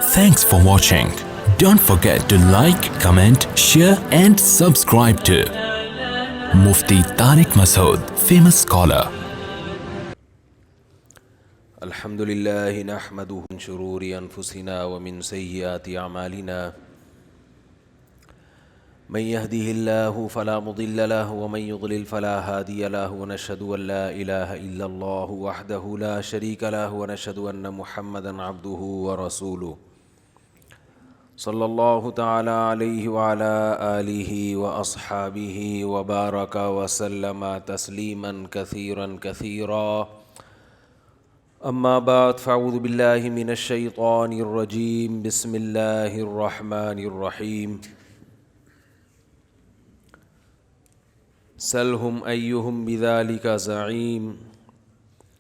Thanks for watching. Don't forget to like, comment, share and subscribe to Mufti Tariq Masood, famous scholar. الحمدللہ نحمدہ من شرور انفسنا ومن سیئات اعمالنا من يهده الله فلا مضل له ومن يضلل فلا هادي له ونشهد ان لا اله الا الله وحده لا شريك له ونشهد ان محمدا عبده ورسوله صلی اللہ تعالی علیہ وعلى آلہ واصحابہ وبارک وسلم تسلیما کثیرا کثیرا اما بعد فاعوذ باللہ من الشیطان الرجیم بسم اللہ الرحمن الرحیم سلہم ایہم بذالک زعیم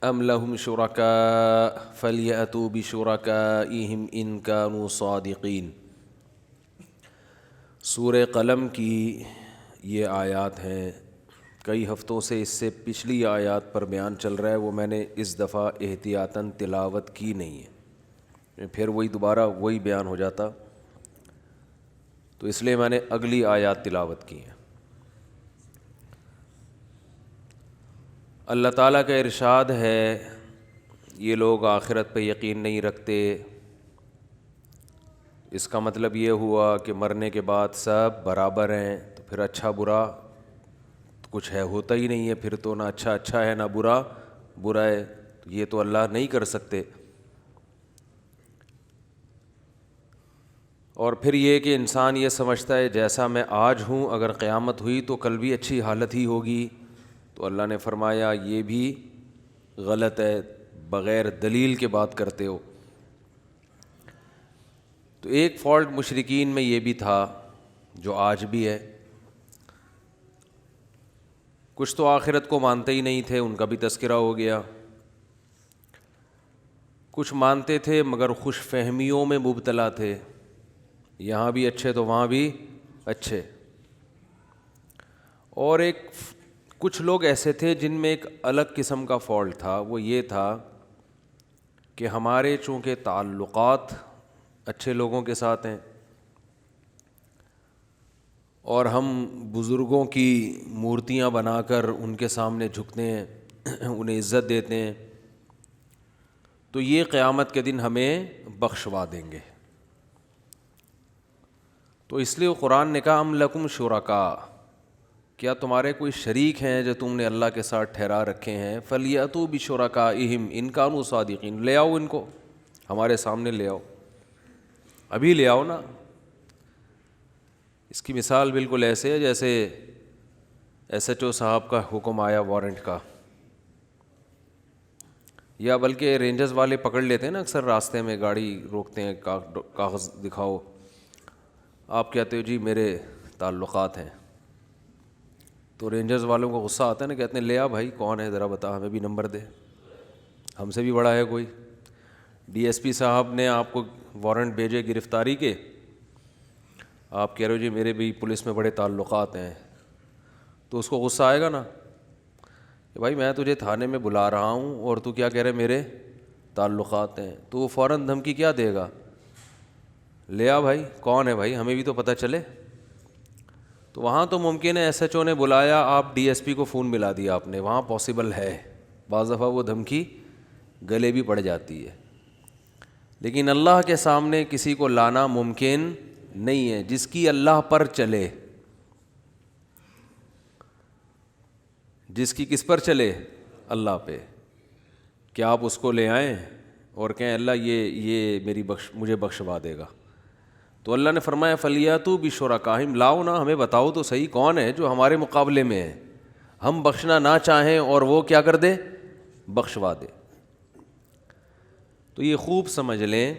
ام لہم شرکاء فلیأتوا بشرکائہم ان کانوا صادقین۔ سورہ قلم کی یہ آیات ہیں، کئی ہفتوں سے اس سے پچھلی آیات پر بیان چل رہا ہے، وہ میں نے اس دفعہ احتیاطاً تلاوت کی نہیں ہے، پھر وہی دوبارہ وہی بیان ہو جاتا، تو اس لیے میں نے اگلی آیات تلاوت کی ہیں۔ اللہ تعالیٰ کا ارشاد ہے، یہ لوگ آخرت پہ یقین نہیں رکھتے، اس کا مطلب یہ ہوا کہ مرنے کے بعد سب برابر ہیں، تو پھر اچھا برا کچھ ہے ہوتا ہی نہیں ہے، پھر تو نہ اچھا اچھا ہے نہ برا برا ہے، یہ تو اللہ نہیں کر سکتے۔ اور پھر یہ کہ انسان یہ سمجھتا ہے جیسا میں آج ہوں اگر قیامت ہوئی تو کل بھی اچھی حالت ہی ہوگی، تو اللہ نے فرمایا یہ بھی غلط ہے، بغیر دلیل کے بات کرتے ہو۔ تو ایک فالٹ مشرکین میں یہ بھی تھا جو آج بھی ہے، کچھ تو آخرت کو مانتے ہی نہیں تھے، ان کا بھی تذکرہ ہو گیا، کچھ مانتے تھے مگر خوش فہمیوں میں مبتلا تھے، یہاں بھی اچھے تو وہاں بھی اچھے، اور کچھ لوگ ایسے تھے جن میں ایک الگ قسم کا فالٹ تھا، وہ یہ تھا کہ ہمارے چونکہ تعلقات اچھے لوگوں کے ساتھ ہیں اور ہم بزرگوں کی مورتیاں بنا کر ان کے سامنے جھکتے ہیں، انہیں عزت دیتے ہیں، تو یہ قیامت کے دن ہمیں بخشوا دیں گے۔ تو اس لیے قرآن نے کہا ام لکم شرکاء، کیا تمہارے کوئی شریک ہیں جو تم نے اللہ کے ساتھ ٹھہرا رکھے ہیں، فلیأتوا بشرکائہم ان کانوا صادقین، لے آؤ ان کو ہمارے سامنے، لے آؤ ابھی لے آؤ نا۔ اس کی مثال بالکل ایسے ہے جیسے ایس ایچ او صاحب کا حکم آیا وارنٹ کا، یا بلکہ رینجرز والے پکڑ لیتے ہیں نا، اکثر راستے میں گاڑی روکتے ہیں، کاغذ دکھاؤ، آپ کہتے ہو جی میرے تعلقات ہیں، تو رینجرز والوں کو غصہ آتا ہے نا، کہتے ہیں لے آ بھائی کون ہے ذرا بتا، ہمیں بھی نمبر دے، ہم سے بھی بڑا ہے کوئی۔ ڈی ایس پی صاحب نے آپ کو وارنٹ بھیجے گرفتاری کے، آپ کہہ رہے ہو جی میرے بھی پولیس میں بڑے تعلقات ہیں، تو اس کو غصہ آئے گا نا کہ بھائی میں تجھے تھانے میں بلا رہا ہوں اور تو کیا کہہ رہے میرے تعلقات ہیں، تو وہ فوراً دھمکی کیا دے گا، لے آ بھائی کون ہے بھائی، ہمیں بھی تو پتہ چلے۔ تو وہاں تو ممکن ہے ایس ایچ او نے بلایا، آپ ڈی ایس پی کو فون ملا دیا آپ نے، وہاں پاسبل ہے، بعض دفعہ وہ دھمکی گلے بھی پڑ جاتی ہے، لیکن اللہ کے سامنے کسی کو لانا ممکن نہیں ہے، جس کی اللہ پر چلے، جس کی کس پر چلے، اللہ پہ، کیا آپ اس کو لے آئیں اور کہیں اللہ یہ میری مجھے بخشوا دے گا؟ تو اللہ نے فرمایا فلیأتوا بشرکائہم، لاؤ نا ہمیں بتاؤ تو صحیح کون ہے جو ہمارے مقابلے میں ہے، ہم بخشنا نہ چاہیں اور وہ کیا کر دے، بخشوا دے۔ تو یہ خوب سمجھ لیں،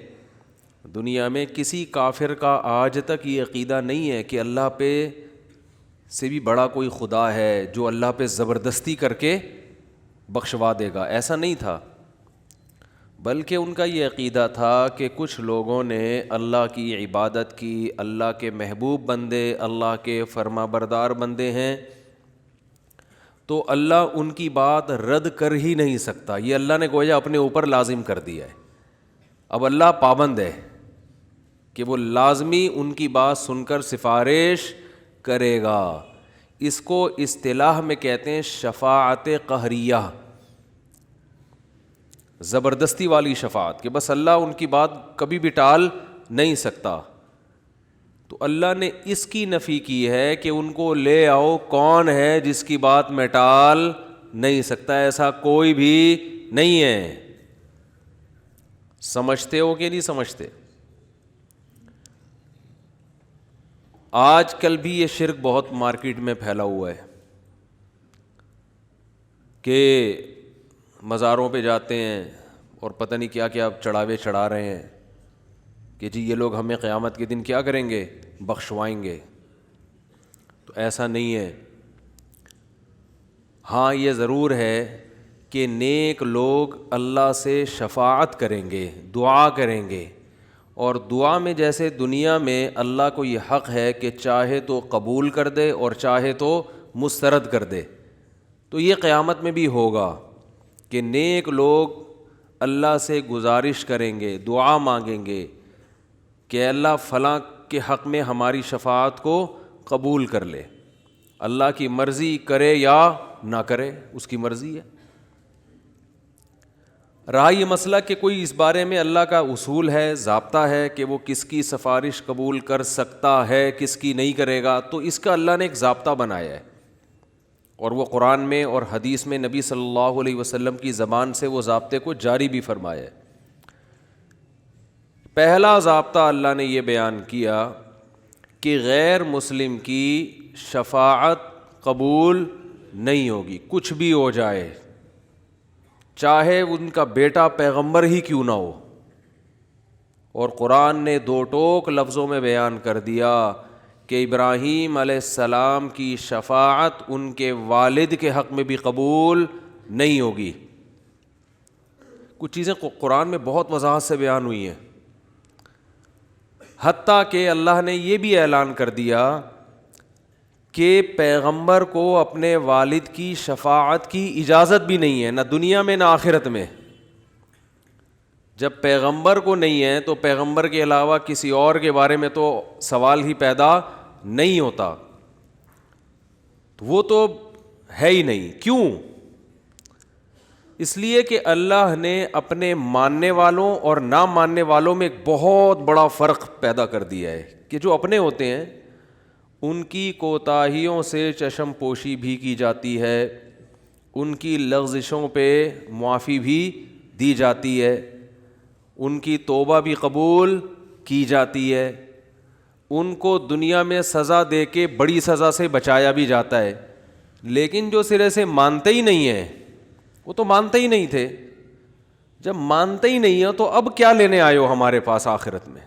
دنیا میں کسی کافر کا آج تک یہ عقیدہ نہیں ہے کہ اللہ پہ سے بھی بڑا کوئی خدا ہے جو اللہ پہ زبردستی کر کے بخشوا دے گا، ایسا نہیں تھا، بلکہ ان کا یہ عقیدہ تھا کہ کچھ لوگوں نے اللہ کی عبادت کی، اللہ کے محبوب بندے، اللہ کے فرما بردار بندے ہیں، تو اللہ ان کی بات رد کر ہی نہیں سکتا، یہ اللہ نے گویا اپنے اوپر لازم کر دیا ہے۔ اب اللہ پابند ہے، کہ وہ لازمی ان کی بات سن کر سفارش کرے گا. اس کو اصطلاح میں کہتے ہیں شفاعت قہریہ, زبردستی والی شفاعت, کہ بس اللہ ان کی بات کبھی بھی ٹال نہیں سکتا. تو اللہ نے اس کی نفی کی ہے کہ ان کو لے آؤ, کون ہے جس کی بات میں ٹال نہیں سکتا, ایسا کوئی بھی نہیں ہے. سمجھتے ہو کہ نہیں سمجھتے؟ آج کل بھی یہ شرک بہت مارکیٹ میں پھیلا ہوا ہے کہ مزاروں پہ جاتے ہیں اور پتہ نہیں کیا کیا چڑھاوے چڑھا رہے ہیں کہ جی یہ لوگ ہمیں قیامت کے دن کیا کریں گے, بخشوائیں گے. تو ایسا نہیں ہے. ہاں یہ ضرور ہے کہ نیک لوگ اللہ سے شفاعت کریں گے, دعا کریں گے, اور دعا میں جیسے دنیا میں اللہ کو یہ حق ہے کہ چاہے تو قبول کر دے اور چاہے تو مسترد کر دے, تو یہ قیامت میں بھی ہوگا کہ نیک لوگ اللہ سے گزارش کریں گے, دعا مانگیں گے کہ اللہ فلاں کے حق میں ہماری شفاعت کو قبول کر لے. اللہ کی مرضی کرے یا نہ کرے, اس کی مرضی ہے. رہا یہ مسئلہ کہ کوئی اس بارے میں اللہ کا اصول ہے, ضابطہ ہے کہ وہ کس کی سفارش قبول کر سکتا ہے, کس کی نہیں کرے گا, تو اس کا اللہ نے ایک ضابطہ بنایا ہے, اور وہ قرآن میں اور حدیث میں نبی صلی اللہ علیہ وسلم کی زبان سے وہ ضابطے کو جاری بھی فرمایا ہے. پہلا ضابطہ اللہ نے یہ بیان کیا کہ غیر مسلم کی شفاعت قبول نہیں ہوگی, کچھ بھی ہو جائے, چاہے ان کا بیٹا پیغمبر ہی کیوں نہ ہو. اور قرآن نے دو ٹوک لفظوں میں بیان کر دیا کہ ابراہیم علیہ السلام کی شفاعت ان کے والد کے حق میں بھی قبول نہیں ہوگی. کچھ چیزیں قرآن میں بہت وضاحت سے بیان ہوئی ہیں, حتیٰ کہ اللہ نے یہ بھی اعلان کر دیا کہ پیغمبر کو اپنے والد کی شفاعت کی اجازت بھی نہیں ہے, نہ دنیا میں نہ آخرت میں. جب پیغمبر کو نہیں ہے تو پیغمبر کے علاوہ کسی اور کے بارے میں تو سوال ہی پیدا نہیں ہوتا, تو وہ تو ہے ہی نہیں. کیوں؟ اس لیے کہ اللہ نے اپنے ماننے والوں اور نہ ماننے والوں میں ایک بہت بڑا فرق پیدا کر دیا ہے کہ جو اپنے ہوتے ہیں ان کی کوتاہیوں سے چشم پوشی بھی کی جاتی ہے, ان کی لغزشوں پہ معافی بھی دی جاتی ہے, ان کی توبہ بھی قبول کی جاتی ہے, ان کو دنیا میں سزا دے کے بڑی سزا سے بچایا بھی جاتا ہے. لیکن جو سرے سے مانتے ہی نہیں ہیں, وہ تو مانتے ہی نہیں تھے, جب مانتے ہی نہیں ہیں تو اب کیا لینے آئے ہو ہمارے پاس آخرت میں.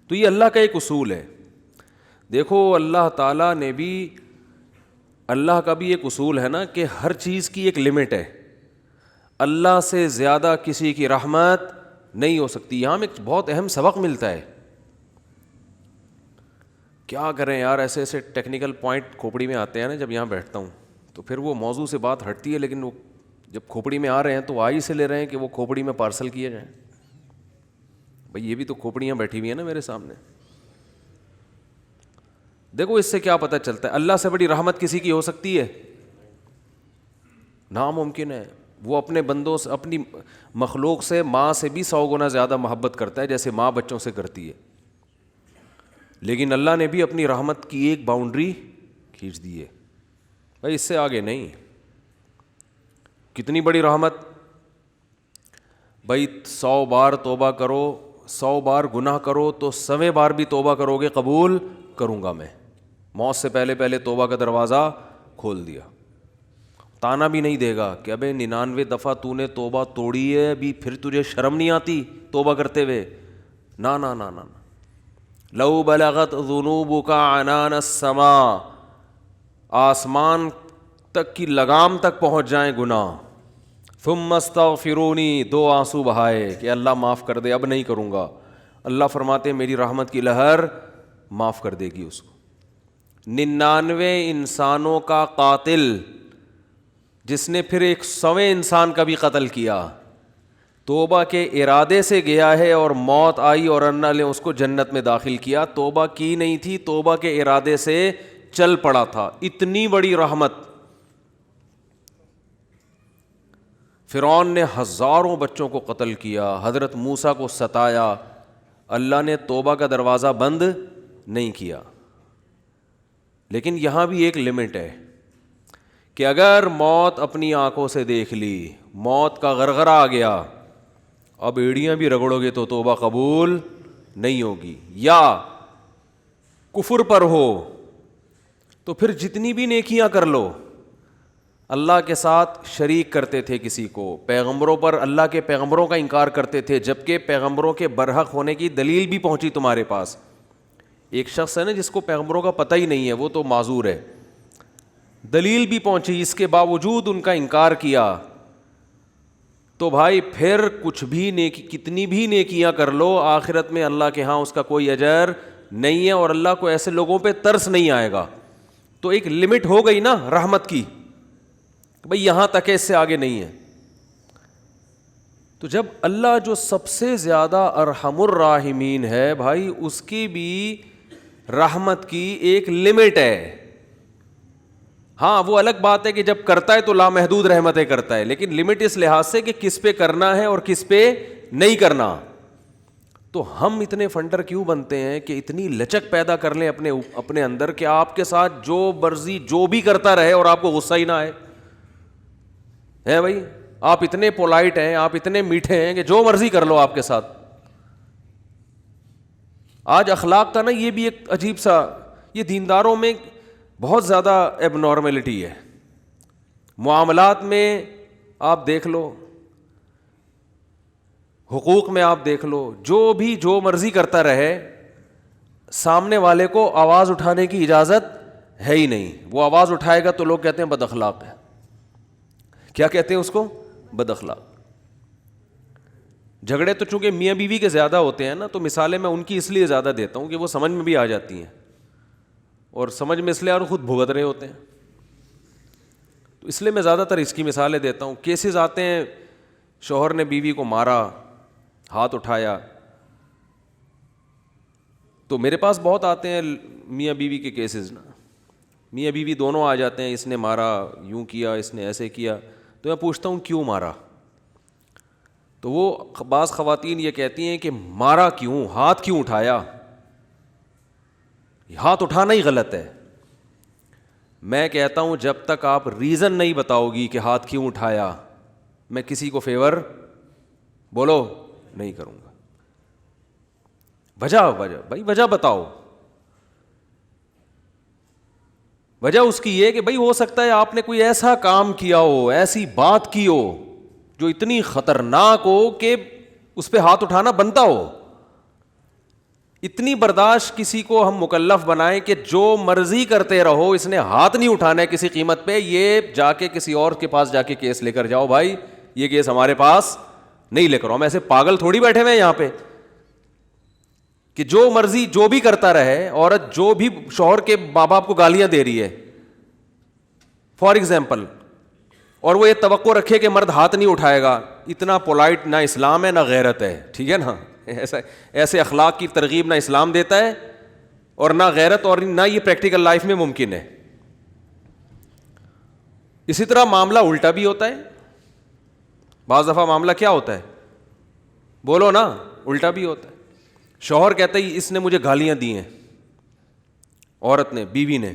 تو یہ اللہ کا ایک اصول ہے. دیکھو اللہ تعالیٰ نے بھی, اللہ کا بھی ایک اصول ہے نا کہ ہر چیز کی ایک لمٹ ہے. اللہ سے زیادہ کسی کی رحمت نہیں ہو سکتی. یہاں میں ایک بہت اہم سبق ملتا ہے. کیا کریں یار, ایسے ایسے ٹیکنیکل پوائنٹ کھوپڑی میں آتے ہیں نا جب یہاں بیٹھتا ہوں, تو پھر وہ موضوع سے بات ہٹتی ہے, لیکن وہ جب کھوپڑی میں آ رہے ہیں تو آئی سے لے رہے ہیں کہ وہ کھوپڑی میں پارسل کیے جائیں. بھئی یہ بھی تو کھوپڑیاں بیٹھی ہوئی ہیں نا میرے سامنے. دیکھو اس سے کیا پتہ چلتا ہے, اللہ سے بڑی رحمت کسی کی ہو سکتی ہے؟ ناممکن ہے. وہ اپنے بندوں سے, اپنی مخلوق سے, ماں سے بھی 100 گنا زیادہ محبت کرتا ہے جیسے ماں بچوں سے کرتی ہے. لیکن اللہ نے بھی اپنی رحمت کی ایک باؤنڈری کھینچ دی ہے, بھائی اس سے آگے نہیں. کتنی بڑی رحمت, بھائی 100 بار توبہ کرو, 100 بار گناہ کرو تو 100ویں بار بھی توبہ کرو گے قبول کروں گا میں. موت سے پہلے پہلے توبہ کا دروازہ کھول دیا. تانا بھی نہیں دے گا کہ ابے 99 دفعہ تو نے توبہ توڑی ہے, ابھی پھر تجھے شرم نہیں آتی توبہ کرتے ہوئے. نا نا نا نا, لو بلغت ذنوبک عنان السماء, آسمان تک کی لگام تک پہنچ جائیں گناہ, ثم استغفرونی, 2 آنسو بہائے کہ اللہ معاف کر دے, اب نہیں کروں گا. اللہ فرماتے میری رحمت کی لہر معاف کر دے گی اس کو. 99 انسانوں کا قاتل جس نے پھر 100ویں انسان کا بھی قتل کیا, توبہ کے ارادے سے گیا ہے اور موت آئی اور اللہ نے اس کو جنت میں داخل کیا. توبہ کی نہیں تھی, توبہ کے ارادے سے چل پڑا تھا. اتنی بڑی رحمت. فرعون نے ہزاروں بچوں کو قتل کیا, حضرت موسیٰ کو ستایا, اللہ نے توبہ کا دروازہ بند نہیں کیا. لیکن یہاں بھی ایک لمٹ ہے کہ اگر موت اپنی آنکھوں سے دیکھ لی, موت کا غرغرہ آ گیا, اب ایڑیاں بھی رگڑو گے تو توبہ قبول نہیں ہوگی, یا کفر پر ہو تو پھر جتنی بھی نیکیاں کر لو. اللہ کے ساتھ شریک کرتے تھے کسی کو, پیغمبروں پر, اللہ کے پیغمبروں کا انکار کرتے تھے جبکہ پیغمبروں کے برحق ہونے کی دلیل بھی پہنچی تمہارے پاس. ایک شخص ہے نا جس کو پیغمبروں کا پتہ ہی نہیں ہے, وہ تو معذور ہے, دلیل بھی پہنچی, اس کے باوجود ان کا انکار کیا. تو بھائی پھر کچھ بھی نیکی, کتنی بھی نیکیاں کر لو, آخرت میں اللہ کے ہاں اس کا کوئی اجر نہیں ہے, اور اللہ کو ایسے لوگوں پہ ترس نہیں آئے گا. تو ایک لمٹ ہو گئی نا رحمت کی, بھئی یہاں تک ہے, اس سے آگے نہیں ہے. تو جب اللہ جو سب سے زیادہ ارحم الراحمین ہے بھائی, اس کی بھی رحمت کی ایک لمٹ ہے. ہاں وہ الگ بات ہے کہ جب کرتا ہے تو لامحدود رحمتیں کرتا ہے, لیکن لمٹ اس لحاظ سے کہ کس پہ کرنا ہے اور کس پہ نہیں کرنا. تو ہم اتنے فنڈر کیوں بنتے ہیں کہ اتنی لچک پیدا کر لیں اپنے اندر کہ آپ کے ساتھ جو مرضی جو بھی کرتا رہے اور آپ کو غصہ ہی نہ آئے. ہے بھائی, آپ اتنے پولائٹ ہیں, آپ اتنے میٹھے ہیں کہ جو مرضی کر لو آپ کے ساتھ. آج اخلاق کا نا یہ بھی ایک عجیب سا, یہ دینداروں میں بہت زیادہ ایب نارملٹی ہے. معاملات میں آپ دیکھ لو, حقوق میں آپ دیکھ لو, جو بھی جو مرضی کرتا رہے, سامنے والے کو آواز اٹھانے کی اجازت ہے ہی نہیں. وہ آواز اٹھائے گا تو لوگ کہتے ہیں بد اخلاق ہے. کیا کہتے ہیں اس کو؟ بد اخلاق. جھگڑے تو چونکہ میاں بیوی کے زیادہ ہوتے ہیں نا, تو مثالیں میں ان کی اس لیے زیادہ دیتا ہوں کہ وہ سمجھ میں بھی آ جاتی ہیں, اور سمجھ میں اس لیے اور خود بھگت رہے ہوتے ہیں, تو اس لیے میں زیادہ تر اس کی مثالیں دیتا ہوں. کیسز آتے ہیں, شوہر نے بیوی کو مارا, ہاتھ اٹھایا, تو میرے پاس بہت آتے ہیں میاں بیوی کے کیسز نا, میاں بیوی دونوں آ جاتے ہیں, اس نے مارا, یوں کیا, اس نے ایسے کیا. تو میں پوچھتا ہوں کیوں مارا؟ تو وہ بعض خواتین یہ کہتی ہیں کہ مارا کیوں, ہاتھ کیوں اٹھایا؟ ہاتھ اٹھانا ہی غلط ہے. میں کہتا ہوں جب تک آپ ریزن نہیں بتاؤ گی کہ ہاتھ کیوں اٹھایا, میں کسی کو فیور بولو نہیں کروں گا. وجہ بھائی وجہ بتاؤ. وجہ اس کی یہ کہ بھائی ہو سکتا ہے آپ نے کوئی ایسا کام کیا ہو, ایسی بات کی ہو جو اتنی خطرناک ہو کہ اس پہ ہاتھ اٹھانا بنتا ہو. اتنی برداشت کسی کو ہم مکلف بنائیں کہ جو مرضی کرتے رہو, اس نے ہاتھ نہیں اٹھانا ہے کسی قیمت پہ, یہ جا کے کسی اور کے پاس جا کے کیس لے کر جاؤ. بھائی یہ کیس ہمارے پاس نہیں لے کر آؤ. ہم ایسے پاگل تھوڑی بیٹھے ہوئے ہیں یہاں پہ کہ جو مرضی جو بھی کرتا رہے. عورت جو بھی شوہر کے ماں باپ کو گالیاں دے رہی ہے فار ایگزامپل, اور وہ یہ توقع رکھے کہ مرد ہاتھ نہیں اٹھائے گا, اتنا پولائٹ نہ اسلام ہے نہ غیرت ہے. ٹھیک ہے نا, ایسے اخلاق کی ترغیب نہ اسلام دیتا ہے اور نہ غیرت, اور نہ یہ پریکٹیکل لائف میں ممکن ہے. اسی طرح معاملہ الٹا بھی ہوتا ہے. بعض دفعہ معاملہ کیا ہوتا ہے, بولو نا, الٹا بھی ہوتا ہے. شوہر کہتا ہے اس نے مجھے گالیاں دی ہیں, عورت نے, بیوی نے.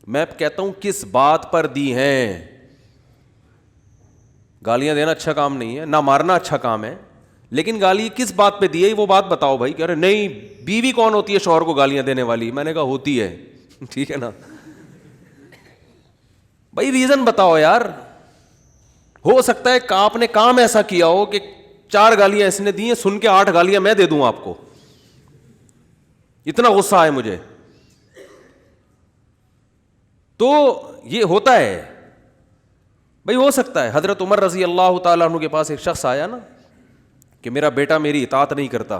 میں کہتا ہوں کس بات پر دی ہیں؟ گالیاں دینا اچھا کام نہیں ہے, نہ مارنا اچھا کام ہے, لیکن گالی کس بات پہ دی ہے وہ بات بتاؤ. بھائی کہہ رہے نہیں, بیوی کون ہوتی ہے شوہر کو گالیاں دینے والی؟ میں نے کہا ہوتی ہے. ٹھیک ہے نا, بھائی ریزن بتاؤ یار. ہو سکتا ہے کہ آپ نے کام ایسا کیا ہو کہ 4 گالیاں اس نے دی ہیں, سن کے 8 گالیاں میں دے دوں آپ کو, اتنا غصہ آئے مجھے. تو یہ ہوتا ہے بھائی, ہو سکتا ہے. حضرت عمر رضی اللہ تعالیٰ عنہ کے پاس ایک شخص آیا نا کہ میرا بیٹا میری اطاعت نہیں کرتا.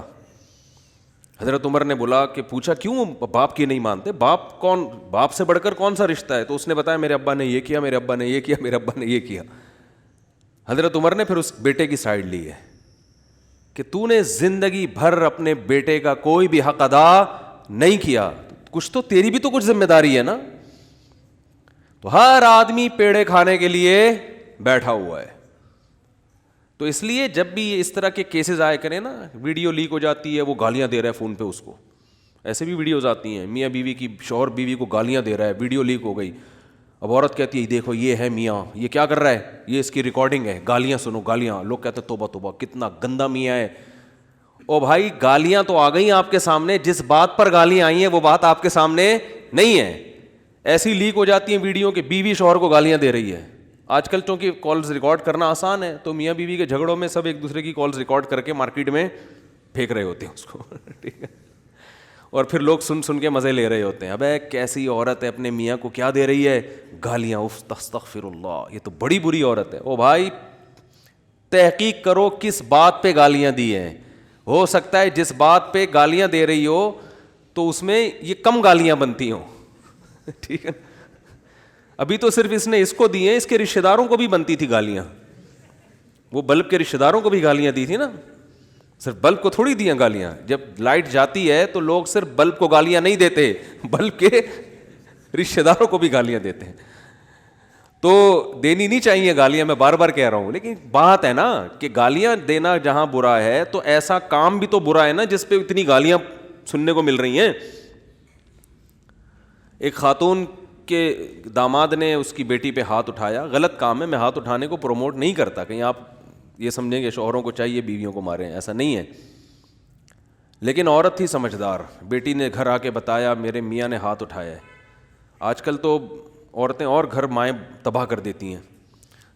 حضرت عمر نے بلا کہ پوچھا کیوں باپ کی نہیں مانتے؟ باپ کون, باپ سے بڑھ کر کون سا رشتہ ہے؟ تو اس نے بتایا میرے ابا نے یہ کیا, میرے ابا نے یہ کیا, میرے ابا نے یہ کیا. حضرت عمر نے پھر اس بیٹے کی سائڈ لی ہے کہ تو نے زندگی بھر اپنے بیٹے کا کوئی بھی حق ادا نہیں کیا, کچھ تو تیری بھی تو کچھ ذمہ داری ہے نا. تو ہر آدمی پیڑے کھانے کے لیے بیٹھا ہوا ہے. تو اس لیے جب بھی اس طرح کے کیسز آئے کریں نا, ویڈیو لیک ہو جاتی ہے, وہ گالیاں دے رہا ہے فون پہ اس کو, ایسے بھی ویڈیوز آتی ہیں میاں بیوی کی, شوہر بیوی کو گالیاں دے رہا ہے, ویڈیو لیک ہو گئی, اب عورت کہتی ہے دیکھو یہ ہے میاں, یہ کیا کر رہا ہے, یہ اس کی ریکارڈنگ ہے, گالیاں سنو گالیاں. لوگ کہتے ہیں توبہ توبہ کتنا گندا میاں ہے. او بھائی گالیاں تو آ گئی آپ کے سامنے, جس بات پر گالیاں آئی ہیں وہ بات آپ کے سامنے نہیں ہے. ایسی لیک ہو جاتی ہیں ویڈیو کہ بیوی شوہر کو گالیاں دے رہی ہے. آج کل چونکہ کالز ریکارڈ کرنا آسان ہے, تو میاں بیوی کے جھگڑوں میں سب ایک دوسرے کی کالز ریکارڈ کر کے مارکیٹ میں پھینک رہے ہوتے ہیں اس کو, ٹھیک ہے, اور پھر لوگ سن سن کے مزے لے رہے ہوتے ہیں. ابے کیسی عورت ہے اپنے میاں کو کیا دے رہی ہے, گالیاں, استغفر اللہ, یہ تو بڑی بری عورت ہے. او بھائی تحقیق کرو کس بات پہ گالیاں دی ہیں. ہو سکتا ہے جس بات پہ گالیاں دے رہی ہو تو اس میں یہ کم گالیاں بنتی ہوں, ٹھیک ہے. ابھی تو صرف اس نے اس کو دی ہیں, اس کے رشتہ داروں کو بھی بنتی تھی گالیاں. وہ بلب کے رشتہ داروں کو بھی گالیاں دی تھی نا, صرف بلب کو تھوڑی دیا گالیاں. جب لائٹ جاتی ہے تو لوگ صرف بلب کو گالیاں نہیں دیتے, بلب کے رشتہ داروں کو بھی گالیاں دیتے ہیں. تو دینی نہیں چاہیے گالیاں, میں بار بار کہہ رہا ہوں, لیکن بات ہے نا کہ گالیاں دینا جہاں برا ہے تو ایسا کام بھی تو برا ہے نا جس پہ اتنی گالیاں سننے کو مل رہی ہیں. ایک خاتون کے داماد نے اس کی بیٹی پہ ہاتھ اٹھایا, غلط کام ہے, میں ہاتھ اٹھانے کو پروموٹ نہیں کرتا, کہیں آپ یہ سمجھیں کہ شوہروں کو چاہیے بیویوں کو ماریں, ایسا نہیں ہے. لیکن عورت تھی سمجھدار, بیٹی نے گھر آ کے بتایا میرے میاں نے ہاتھ اٹھایا ہے. آج کل تو عورتیں اور گھر مائیں تباہ کر دیتی ہیں.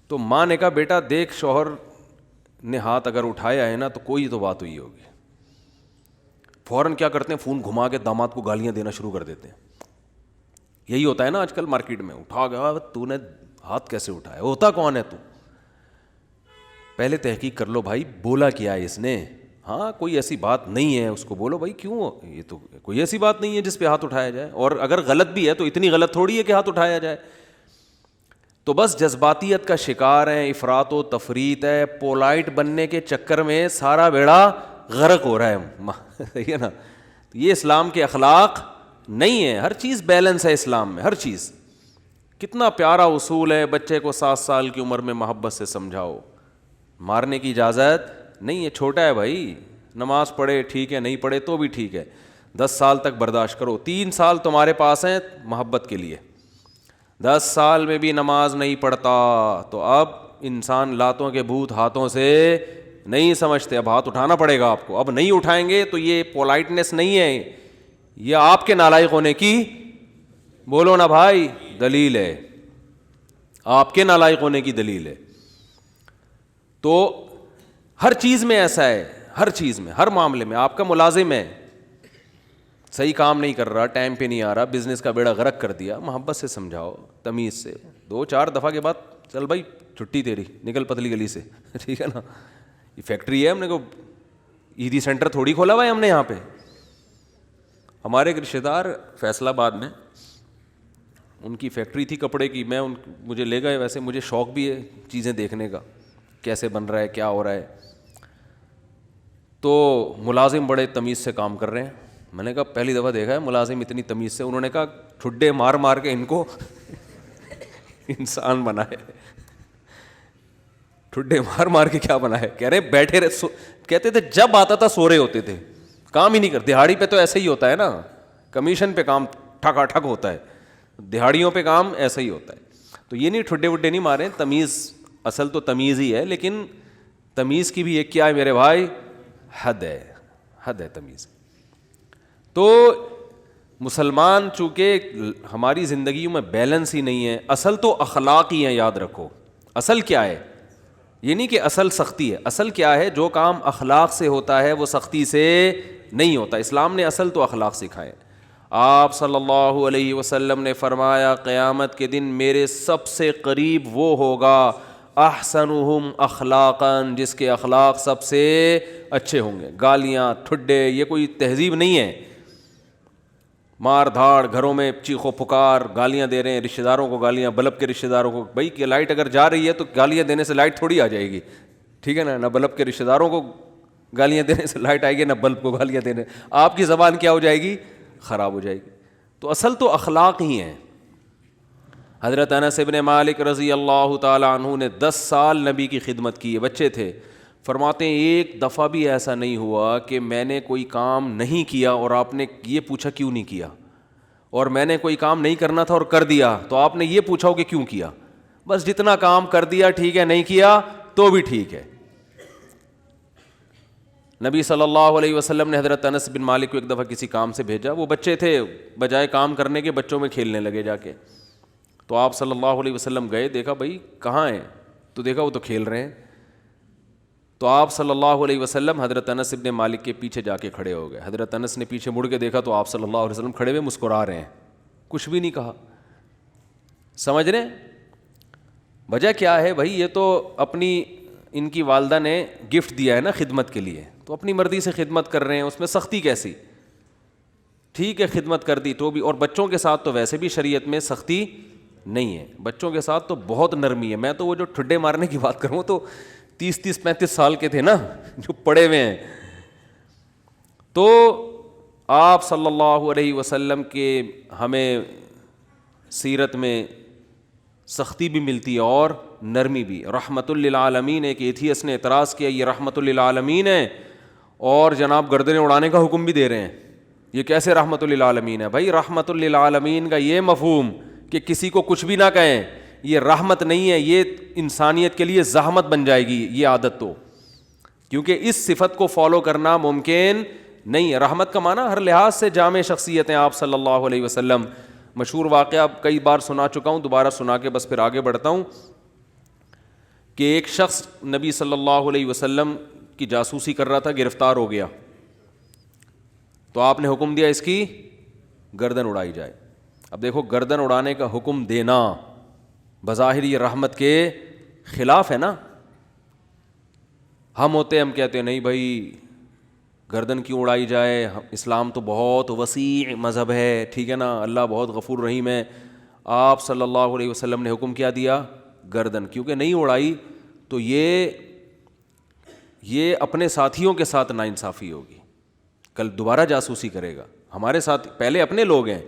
تو ماں نے کہا بیٹا دیکھ شوہر نے ہاتھ اگر اٹھایا ہے نا تو کوئی تو بات ہوئی ہوگی. فوراً کیا کرتے ہیں, فون گھما کے داماد کو گالیاں دینا شروع کر دیتے ہیں. یہی ہوتا ہے نا آج کل مارکیٹ میں, اٹھا گیا تو نے ہاتھ کیسے اٹھایا, ہوتا کون ہے تو, پہلے تحقیق کر لو بھائی بولا کیا ہے اس نے. ہاں کوئی ایسی بات نہیں ہے, اس کو بولو بھائی کیوں, یہ تو کوئی ایسی بات نہیں ہے جس پہ ہاتھ اٹھایا جائے, اور اگر غلط بھی ہے تو اتنی غلط تھوڑی ہے کہ ہاتھ اٹھایا جائے. تو بس جذباتیت کا شکار ہیں, افراط و تفریط ہے, پولائٹ بننے کے چکر میں سارا بیڑا غرق ہو رہا ہے, صحیح ہے نا. یہ اسلام کے اخلاق نہیں ہے. ہر چیز بیلنس ہے اسلام میں, ہر چیز. کتنا پیارا اصول ہے, بچے کو 7 سال کی عمر میں محبت سے سمجھاؤ, مارنے کی اجازت نہیں ہے, چھوٹا ہے بھائی, نماز پڑھے ٹھیک ہے, نہیں پڑھے تو بھی ٹھیک ہے, 10 سال تک برداشت کرو, 3 سال تمہارے پاس ہیں محبت کے لیے. 10 سال میں بھی نماز نہیں پڑھتا تو اب انسان لاتوں کے بھوت ہاتھوں سے نہیں سمجھتے, اب ہاتھ اٹھانا پڑے گا آپ کو. اب نہیں اٹھائیں گے تو یہ پولائٹنس نہیں ہے, یہ آپ کے نالائق ہونے کی, بولو نا بھائی, دلیل ہے, آپ کے نالائق ہونے کی دلیل ہے. تو ہر چیز میں ایسا ہے, ہر چیز میں, ہر معاملے میں. آپ کا ملازم ہے, صحیح کام نہیں کر رہا, ٹائم پہ نہیں آ رہا, بزنس کا بیڑا غرق کر دیا, محبت سے سمجھاؤ, تمیز سے. 2-4 دفعہ کے بعد چل بھائی چھٹی تیری, نکل پتلی گلی سے, ٹھیک ہے نا. یہ فیکٹری ہے, ہم نے کو ایدی سینٹر تھوڑی کھولا ہوا ہے ہم نے یہاں پہ. ہمارے ایک رشتہ دار فیصل آباد میں, ان کی فیکٹری تھی کپڑے کی, مجھے لے گئے, ویسے مجھے شوق بھی ہے چیزیں دیکھنے کا, کیسے بن رہا ہے, کیا ہو رہا ہے. تو ملازم بڑے تمیز سے کام کر رہے ہیں. میں نے کہا پہلی دفعہ دیکھا ہے ملازم اتنی تمیز سے. انہوں نے کہا ٹھڈے مار مار کے ان کو انسان بنائے, ٹھڈے مار مار کے کیا بنا ہے. کہہ رہے بیٹھے رہے, کہتے تھے جب آتا تھا سو رہے ہوتے تھے, کام ہی نہیں کرتے. دہاڑی پہ تو ایسے ہی ہوتا ہے نا, کمیشن پہ کام ٹھکا ٹھک ہوتا ہے, دہاڑیوں پہ کام ایسا ہی ہوتا ہے. تو یہ نہیں ٹھڈے وڈے نہیں مارے, تمیز, اصل تو تمیز ہی ہے, لیکن تمیز کی بھی ایک کیا ہے میرے بھائی, حد ہے, حد ہے تمیز. تو مسلمان چونکہ ہماری زندگیوں میں بیلنس ہی نہیں ہے. اصل تو اخلاق ہی ہیں, یاد رکھو. اصل کیا ہے, یہ نہیں کہ اصل سختی ہے. اصل کیا ہے, جو کام اخلاق سے ہوتا ہے وہ سختی سے نہیں ہوتا. اسلام نے اصل تو اخلاق سکھائے. آپ صلی اللہ علیہ وسلم نے فرمایا قیامت کے دن میرے سب سے قریب وہ ہوگا احسنہم اخلاقا, جس کے اخلاق سب سے اچھے ہوں گے. گالیاں, ٹھڈے, یہ کوئی تہذیب نہیں ہے. مار دھاڑ, گھروں میں چیخو پکار, گالیاں دے رہے ہیں رشتہ داروں کو, گالیاں بلب کے رشتہ داروں کو. بھائی کہ لائٹ اگر جا رہی ہے تو گالیاں دینے سے لائٹ تھوڑی آ جائے گی, ٹھیک ہے نا. نہ بلب کے رشتہ داروں کو گالیاں دینے سے لائٹ آئے گی نہ بلب کو گالیاں دینے, آپ کی زبان کیا ہو جائے گی, خراب ہو جائے گی. تو اصل تو اخلاق ہی ہیں. حضرت انس بن مالک رضی اللہ تعالیٰ عنہ نے 10 سال نبی کی خدمت کی ہے, بچے تھے. فرماتے ہیں ایک دفعہ بھی ایسا نہیں ہوا کہ میں نے کوئی کام نہیں کیا اور آپ نے یہ پوچھا کیوں نہیں کیا, اور میں نے کوئی کام نہیں کرنا تھا اور کر دیا تو آپ نے یہ پوچھا ہو کہ کیوں کیا. بس جتنا کام کر دیا ٹھیک ہے, نہیں کیا تو بھی ٹھیک ہے. نبی صلی اللہ علیہ وسلم نے حضرت انس بن مالک کو ایک دفعہ کسی کام سے بھیجا, وہ بچے تھے, بجائے کام کرنے کے بچوں میں کھیلنے لگے جا کے. تو آپ صلی اللہ علیہ وسلم گئے, دیکھا بھائی کہاں ہیں, تو دیکھا وہ تو کھیل رہے ہیں. تو آپ صلی اللہ علیہ وسلم حضرت انس بن مالک کے پیچھے جا کے کھڑے ہو گئے. حضرت انس نے پیچھے مڑ کے دیکھا تو آپ صلی اللہ علیہ وسلم کھڑے ہوئے مسکرا رہے ہیں, کچھ بھی نہیں کہا. سمجھ رہے ہیں وجہ کیا ہے بھائی؟ یہ تو اپنی ان کی والدہ نے گفٹ دیا ہے نا خدمت کے لیے, تو اپنی مرضی سے خدمت کر رہے ہیں, اس میں سختی کیسی؟ ٹھیک ہے خدمت کر دی تو بھی, اور بچوں کے ساتھ تو ویسے بھی شریعت میں سختی نہیں ہے, بچوں کے ساتھ تو بہت نرمی ہے. میں تو وہ جو ٹھڈے مارنے کی بات کروں تو 30-35 سال کے تھے نا جو پڑے ہوئے ہیں. تو آپ صلی اللہ علیہ وسلم کے ہمیں سیرت میں سختی بھی ملتی ہے اور نرمی بھی. رحمت للعالمین, ایک ایتھیس نے اعتراض کیا یہ رحمت للعالمین ہے اور جناب گردنیں اڑانے کا حکم بھی دے رہے ہیں, یہ کیسے رحمت للعالمین ہے؟ بھائی رحمت للعالمین کا یہ مفہوم کہ کسی کو کچھ بھی نہ کہیں, یہ رحمت نہیں ہے, یہ انسانیت کے لیے زحمت بن جائے گی یہ عادت, تو کیونکہ اس صفت کو فالو کرنا ممکن نہیں ہے. رحمت کا معنی ہر لحاظ سے جامع شخصیت ہیں آپ صلی اللہ علیہ وسلم. مشہور واقعہ کئی بار سنا چکا ہوں, دوبارہ سنا کے بس پھر آگے بڑھتا ہوں, کہ ایک شخص نبی صلی اللہ علیہ وسلم کی جاسوسی کر رہا تھا, گرفتار ہو گیا. تو آپ نے حکم دیا اس کی گردن اڑائی جائے. اب دیکھو گردن اڑانے کا حکم دینا بظاہر یہ رحمت کے خلاف ہے نا. ہم ہوتے ہم کہتے ہیں نہیں بھائی گردن کیوں اڑائی جائے, اسلام تو بہت وسیع مذہب ہے, ٹھیک ہے نا, اللہ بہت غفور رحیم ہے. آپ صلی اللہ علیہ وسلم نے حکم کیا دیا گردن, کیونکہ نہیں اڑائی تو یہ اپنے ساتھیوں کے ساتھ ناانصافی ہوگی, کل دوبارہ جاسوسی کرے گا. ہمارے ساتھ پہلے اپنے لوگ ہیں,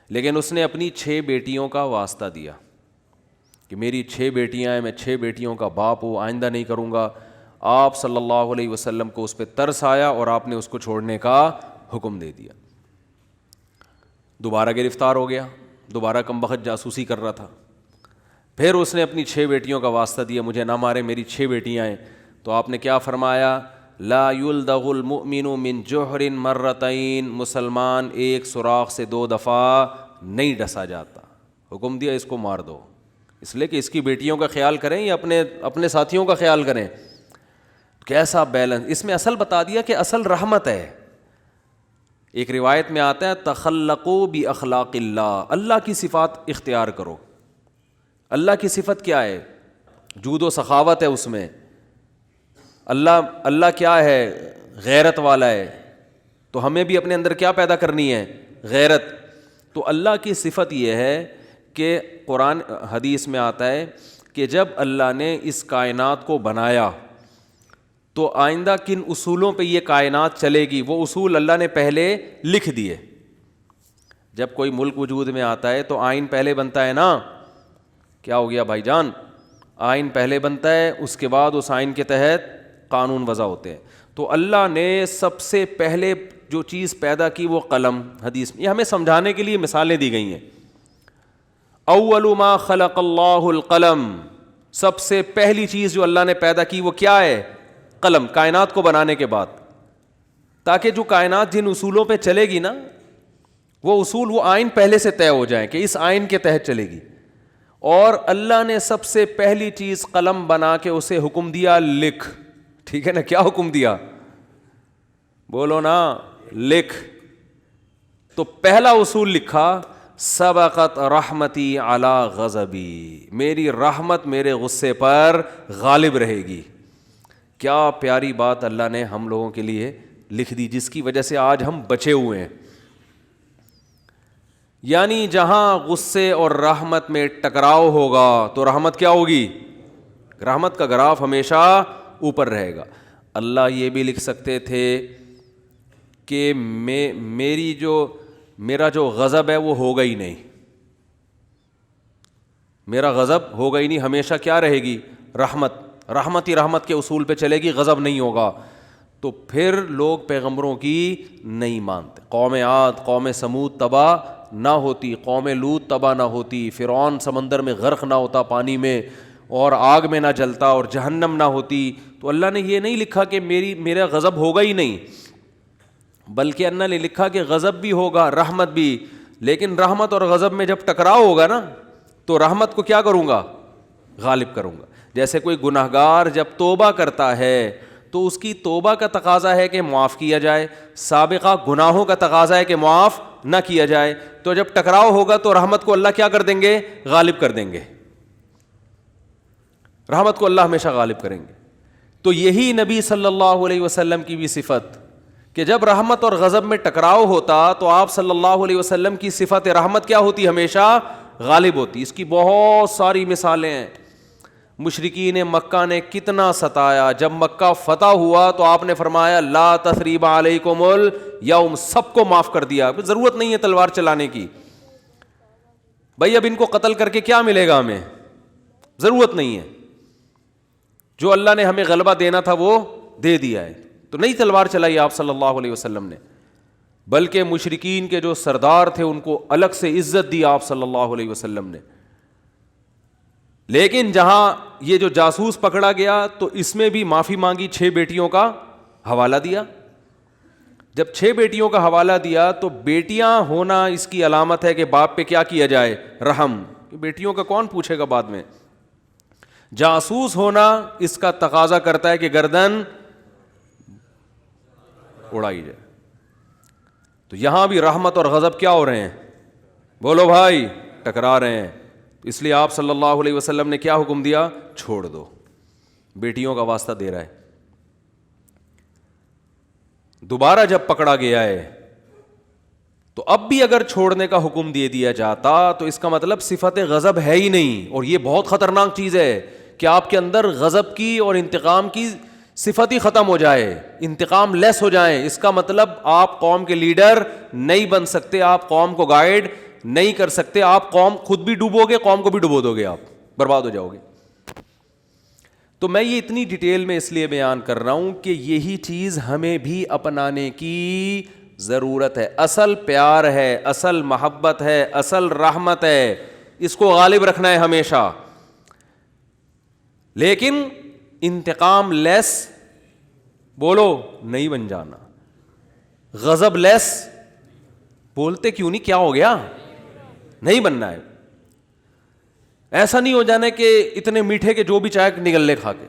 لیکن اس نے اپنی 6 بیٹیوں کا واسطہ دیا کہ میری 6 بیٹیاں ہیں, میں 6 بیٹیوں کا باپ ہوں, آئندہ نہیں کروں گا. آپ صلی اللہ علیہ وسلم کو اس پہ ترس آیا اور آپ نے اس کو چھوڑنے کا حکم دے دیا. دوبارہ گرفتار ہو گیا, دوبارہ کمبخت جاسوسی کر رہا تھا. پھر اس نے اپنی 6 بیٹیوں کا واسطہ دیا, مجھے نہ مارے, میری 6 بیٹیاں ہیں. تو آپ نے کیا فرمایا؟ لا یلدغ المؤمن من جوہر مرتین, مسلمان ایک سوراخ سے 2 دفعہ نہیں ڈسا جاتا. حکم دیا اس کو مار دو, اس لیے کہ اس کی بیٹیوں کا خیال کریں یا اپنے ساتھیوں کا خیال کریں. کیسا بیلنس اس میں, اصل بتا دیا کہ اصل رحمت ہے. ایک روایت میں آتا ہے تخلقوا باخلاق اللہ, اللہ کی صفات اختیار کرو. اللہ کی صفت کیا ہے؟ جود و سخاوت ہے اس میں. اللہ کیا ہے؟ غیرت والا ہے. تو ہمیں بھی اپنے اندر کیا پیدا کرنی ہے؟ غیرت. تو اللہ کی صفت یہ ہے کہ قرآن حدیث میں آتا ہے کہ جب اللہ نے اس کائنات کو بنایا تو آئندہ کن اصولوں پہ یہ کائنات چلے گی, وہ اصول اللہ نے پہلے لکھ دیے. جب کوئی ملک وجود میں آتا ہے تو آئین پہلے بنتا ہے نا. کیا ہو گیا بھائی جان؟ آئین پہلے بنتا ہے, اس کے بعد اس آئین کے تحت قانون وضع ہوتے ہیں. تو اللہ نے سب سے پہلے جو چیز پیدا کی وہ قلم. حدیث میں یہ ہمیں سمجھانے کے لیے مثالیں دی گئی ہیں. اول ما خلق اللہ القلم, سب سے پہلی چیز جو اللہ نے پیدا کی وہ کیا ہے؟ قلم. کائنات کو بنانے کے بعد, تاکہ جو کائنات جن اصولوں پہ چلے گی نا وہ اصول, وہ آئین پہلے سے طے ہو جائیں کہ اس آئین کے تحت چلے گی. اور اللہ نے سب سے پہلی چیز قلم بنا کے اسے حکم دیا لکھ. ٹھیک ہے نا, کیا حکم دیا؟ بولو نا, لکھ. تو پہلا اصول لکھا سبقت رحمتی علی غضبی, میری رحمت میرے غصے پر غالب رہے گی. کیا پیاری بات اللہ نے ہم لوگوں کے لیے لکھ دی, جس کی وجہ سے آج ہم بچے ہوئے ہیں. یعنی جہاں غصے اور رحمت میں ٹکراؤ ہوگا تو رحمت کیا ہوگی؟ رحمت کا گراف ہمیشہ اوپر رہے گا. اللہ یہ بھی لکھ سکتے تھے کہ میرا جو غضب ہے وہ ہوگا ہی نہیں، میرا غضب ہوگا ہی نہیں، ہمیشہ کیا رہے گی؟ رحمت ہی رحمت کے اصول پہ چلے گی، غضب نہیں ہوگا. تو پھر لوگ پیغمبروں کی نہیں مانتے. قوم عاد، قوم سمود تباہ نہ ہوتی، قوم لوط تباہ نہ ہوتی، فرعون سمندر میں غرق نہ ہوتا پانی میں اور آگ میں نہ جلتا اور جہنم نہ ہوتی. تو اللہ نے یہ نہیں لکھا کہ میرا غضب ہوگا ہی نہیں، بلکہ اللہ نے لکھا کہ غضب بھی ہوگا، رحمت بھی. لیکن رحمت اور غضب میں جب ٹکراؤ ہوگا نا تو رحمت کو کیا کروں گا؟ غالب کروں گا. جیسے کوئی گنہگار جب توبہ کرتا ہے تو اس کی توبہ کا تقاضا ہے کہ معاف کیا جائے، سابقہ گناہوں کا تقاضا ہے کہ معاف نہ کیا جائے. تو جب ٹکراؤ ہوگا تو رحمت کو اللہ کیا کر دیں گے؟ غالب کر دیں گے. رحمت کو اللہ ہمیشہ غالب کریں گے. تو یہی نبی صلی اللہ علیہ وسلم کی بھی صفت کہ جب رحمت اور غضب میں ٹکراؤ ہوتا تو آپ صلی اللہ علیہ وسلم کی صفت رحمت کیا ہوتی؟ ہمیشہ غالب ہوتی. اس کی بہت ساری مثالیں ہیں. مشرکین مکہ نے کتنا ستایا، جب مکہ فتح ہوا تو آپ نے فرمایا لا تثریب علیکم الیوم، سب کو معاف کر دیا، ضرورت نہیں ہے تلوار چلانے کی. بھائی اب ان کو قتل کر کے کیا ملے گا ہمیں؟ ضرورت نہیں ہے. جو اللہ نے ہمیں غلبہ دینا تھا وہ دے دیا ہے. تو نہیں تلوار چلائی آپ صلی اللہ علیہ وسلم نے، بلکہ مشرکین کے جو سردار تھے ان کو الگ سے عزت دی آپ صلی اللہ علیہ وسلم نے. لیکن جہاں یہ جو جاسوس پکڑا گیا تو اس میں بھی معافی مانگی، 6 بیٹیوں کا حوالہ دیا. جب 6 بیٹیوں کا حوالہ دیا تو بیٹیاں ہونا اس کی علامت ہے کہ باپ پہ کیا کیا جائے؟ رحم. بیٹیوں کا کون پوچھے گا بعد میں؟ جاسوس ہونا اس کا تقاضا کرتا ہے کہ گردن اڑائی جائے. تو یہاں بھی رحمت اور غضب کیا ہو رہے ہیں؟ بولو بھائی، ٹکرا رہے ہیں. اس لیے آپ صلی اللہ علیہ وسلم نے کیا حکم دیا؟ چھوڑ دو. بیٹیوں کا واسطہ دے رہا ہے. دوبارہ جب پکڑا گیا ہے تو اب بھی اگر چھوڑنے کا حکم دے دیا جاتا تو اس کا مطلب صفت غضب ہے ہی نہیں. اور یہ بہت خطرناک چیز ہے کہ آپ کے اندر غضب کی اور انتقام کی صفت ہی ختم ہو جائے، انتقام لیس ہو جائیں. اس کا مطلب آپ قوم کے لیڈر نہیں بن سکتے، آپ قوم کو گائیڈ نہیں کر سکتے، آپ قوم خود بھی ڈوبو گے، قوم کو بھی ڈبو دو گے، آپ برباد ہو جاؤ گے. تو میں یہ اتنی ڈیٹیل میں اس لیے بیان کر رہا ہوں کہ یہی چیز ہمیں بھی اپنانے کی ضرورت ہے. اصل پیار ہے، اصل محبت ہے، اصل رحمت ہے، اس کو غالب رکھنا ہے ہمیشہ. لیکن انتقام لیس بولو نہیں بن جانا. غضب لیس بولتے کیوں نہیں؟ کیا ہو گیا؟ نہیں بننا ہے. ایسا نہیں ہو جانا کہ اتنے میٹھے کے جو بھی چائے نگل لے کھا کے.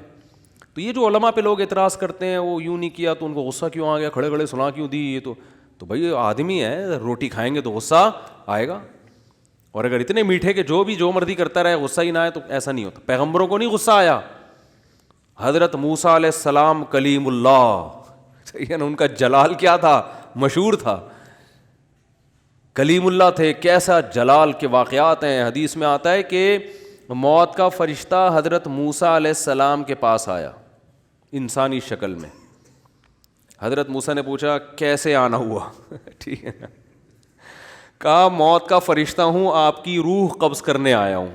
تو یہ جو علماء پہ لوگ اعتراض کرتے ہیں وہ یوں نہیں کیا تو ان کو غصہ کیوں آ گیا، کھڑے کھڑے سنا کیوں دی، یہ تو بھائی آدمی ہے، روٹی کھائیں گے تو غصہ آئے گا. اور اگر اتنے میٹھے کہ جو مرضی کرتا رہے غصہ ہی نہ آئے تو ایسا نہیں ہوتا. پیغمبروں کو نہیں غصہ آیا. حضرت موسیٰ علیہ السلام کلیم اللہ، ان کا جلال کیا تھا؟ مشہور تھا. کلیم اللہ تھے، کیسا جلال کے واقعات ہیں. حدیث میں آتا ہے کہ موت کا فرشتہ حضرت موسیٰ علیہ السلام کے پاس آیا انسانی شکل میں. حضرت موسیٰ نے پوچھا کیسے آنا ہوا؟ ٹھیک ہے، کہا موت کا فرشتہ ہوں، آپ کی روح قبض کرنے آیا ہوں.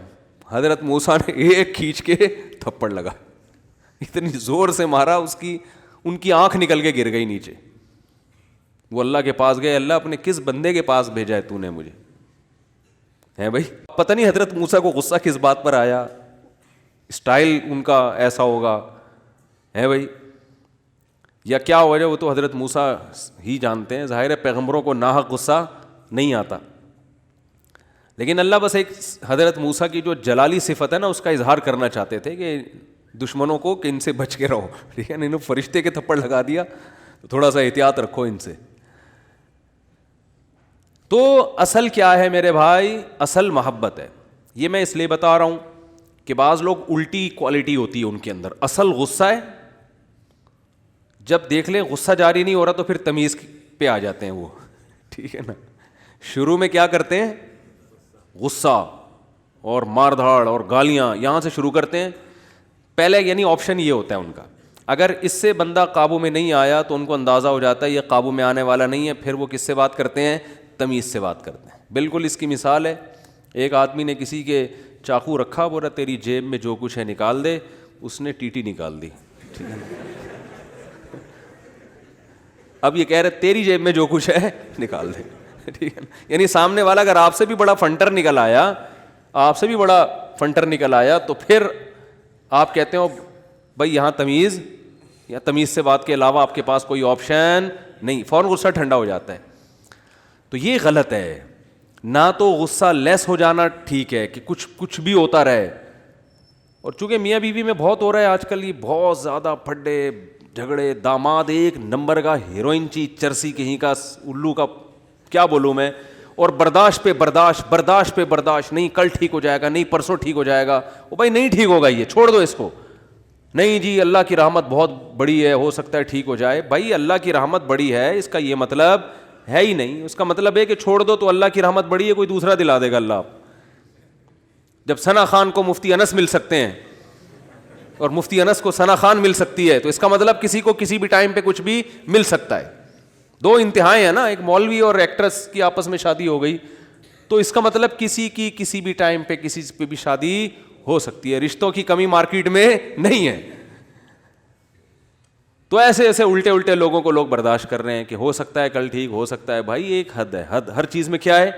حضرت موسیٰ نے ایک کھینچ کے تھپڑ لگا، اتنی زور سے مارا ان کی آنکھ نکل کے گر گئی نیچے. وہ اللہ کے پاس گئے، اللہ اپنے کس بندے کے پاس بھیجا ہے تو نے مجھے؟ ہے بھائی، پتہ نہیں حضرت موسیٰ کو غصہ کس بات پر آیا، اسٹائل ان کا ایسا ہوگا ہے بھائی، یا کیا وجہ، وہ تو حضرت موسیٰ ہی جانتے ہیں. ظاہر ہے پیغمبروں کو ناحق غصہ نہیں آتا. لیکن اللہ بس ایک حضرت موسیٰ کی جو جلالی صفت ہے نا اس کا اظہار کرنا چاہتے تھے کہ دشمنوں کو کہ ان سے بچ کے رہو. ٹھیک ہے، انہوں فرشتے کے تھپڑ لگا دیا تو تھوڑا سا احتیاط رکھو ان سے. تو اصل کیا ہے میرے بھائی؟ اصل محبت ہے. یہ میں اس لیے بتا رہا ہوں کہ بعض لوگ الٹی کوالٹی ہوتی ہے ان کے اندر. اصل غصہ ہے، جب دیکھ لیں غصہ جاری نہیں ہو رہا تو پھر تمیز پہ آ جاتے ہیں وہ. ٹھیک ہے نا، شروع میں کیا کرتے ہیں؟ غصہ اور مار دھاڑ اور گالیاں یہاں سے شروع کرتے ہیں پہلے، یعنی آپشن یہ ہوتا ہے ان کا. اگر اس سے بندہ قابو میں نہیں آیا تو ان کو اندازہ ہو جاتا ہے یہ قابو میں آنے والا نہیں ہے، پھر وہ کس سے بات کرتے ہیں؟ تمیز سے بات کرتے ہیں. بالکل اس کی مثال ہے، ایک آدمی نے کسی کے چاقو رکھا، بولا تیری جیب میں جو کچھ ہے نکال دے، اس نے ٹیٹی نکال دی. ٹھیک ہے نا؟ اب یہ کہہ رہے تیری جیب میں جو کچھ ہے نکال دے. ٹھیک ہے نا؟ یعنی سامنے والا اگر آپ سے بھی بڑا فنٹر نکل آیا، آپ سے بھی بڑا فنٹر نکل آیا، تو پھر آپ کہتے ہو بھائی یہاں تمیز، یا تمیز سے بات کے علاوہ آپ کے پاس کوئی آپشن نہیں، فوراً غصہ ٹھنڈا ہو جاتا ہے. تو یہ غلط ہے. نہ تو غصہ لیس ہو جانا ٹھیک ہے کہ کچھ بھی ہوتا رہے، اور چونکہ میاں بیوی میں بہت ہو رہا ہے آج کل، یہ بہت زیادہ پھڈے جھگڑے، داماد ایک نمبر کا ہیروئن چرسی کہیں کا الو کا، کیا بولوں میں، اور برداشت پہ برداشت، نہیں کل ٹھیک ہو جائے گا، نہیں پرسوں ٹھیک ہو جائے گا. وہ بھائی نہیں ٹھیک ہوگا، یہ چھوڑ دو اس کو. نہیں جی اللہ کی رحمت بہت بڑی ہے، ہو سکتا ہے ٹھیک ہو جائے. بھائی اللہ کی رحمت بڑی ہے اس کا یہ مطلب ہے ہی نہیں. اس کا مطلب ہے کہ چھوڑ دو تو اللہ کی رحمت بڑی ہے، کوئی دوسرا دلا دے گا اللہ. جب ثنا خان کو مفتی انس مل سکتے ہیں اور مفتی انس کو ثنا خان مل سکتی ہے، تو اس کا مطلب کسی کو کسی بھی ٹائم پہ کچھ بھی مل سکتا ہے. دو انتہائیں ہیں نا، ایک مولوی اور ایکٹریس کی آپس میں شادی ہو گئی، تو اس کا مطلب کسی کی کسی بھی ٹائم پہ کسی پہ بھی شادی ہو سکتی ہے. رشتوں کی کمی مارکیٹ میں نہیں ہے. تو ایسے الٹے لوگوں کو لوگ برداشت کر رہے ہیں کہ ہو سکتا ہے کل ٹھیک، ہو سکتا ہے. بھائی ایک حد ہے، حد ہر چیز میں کیا ہے؟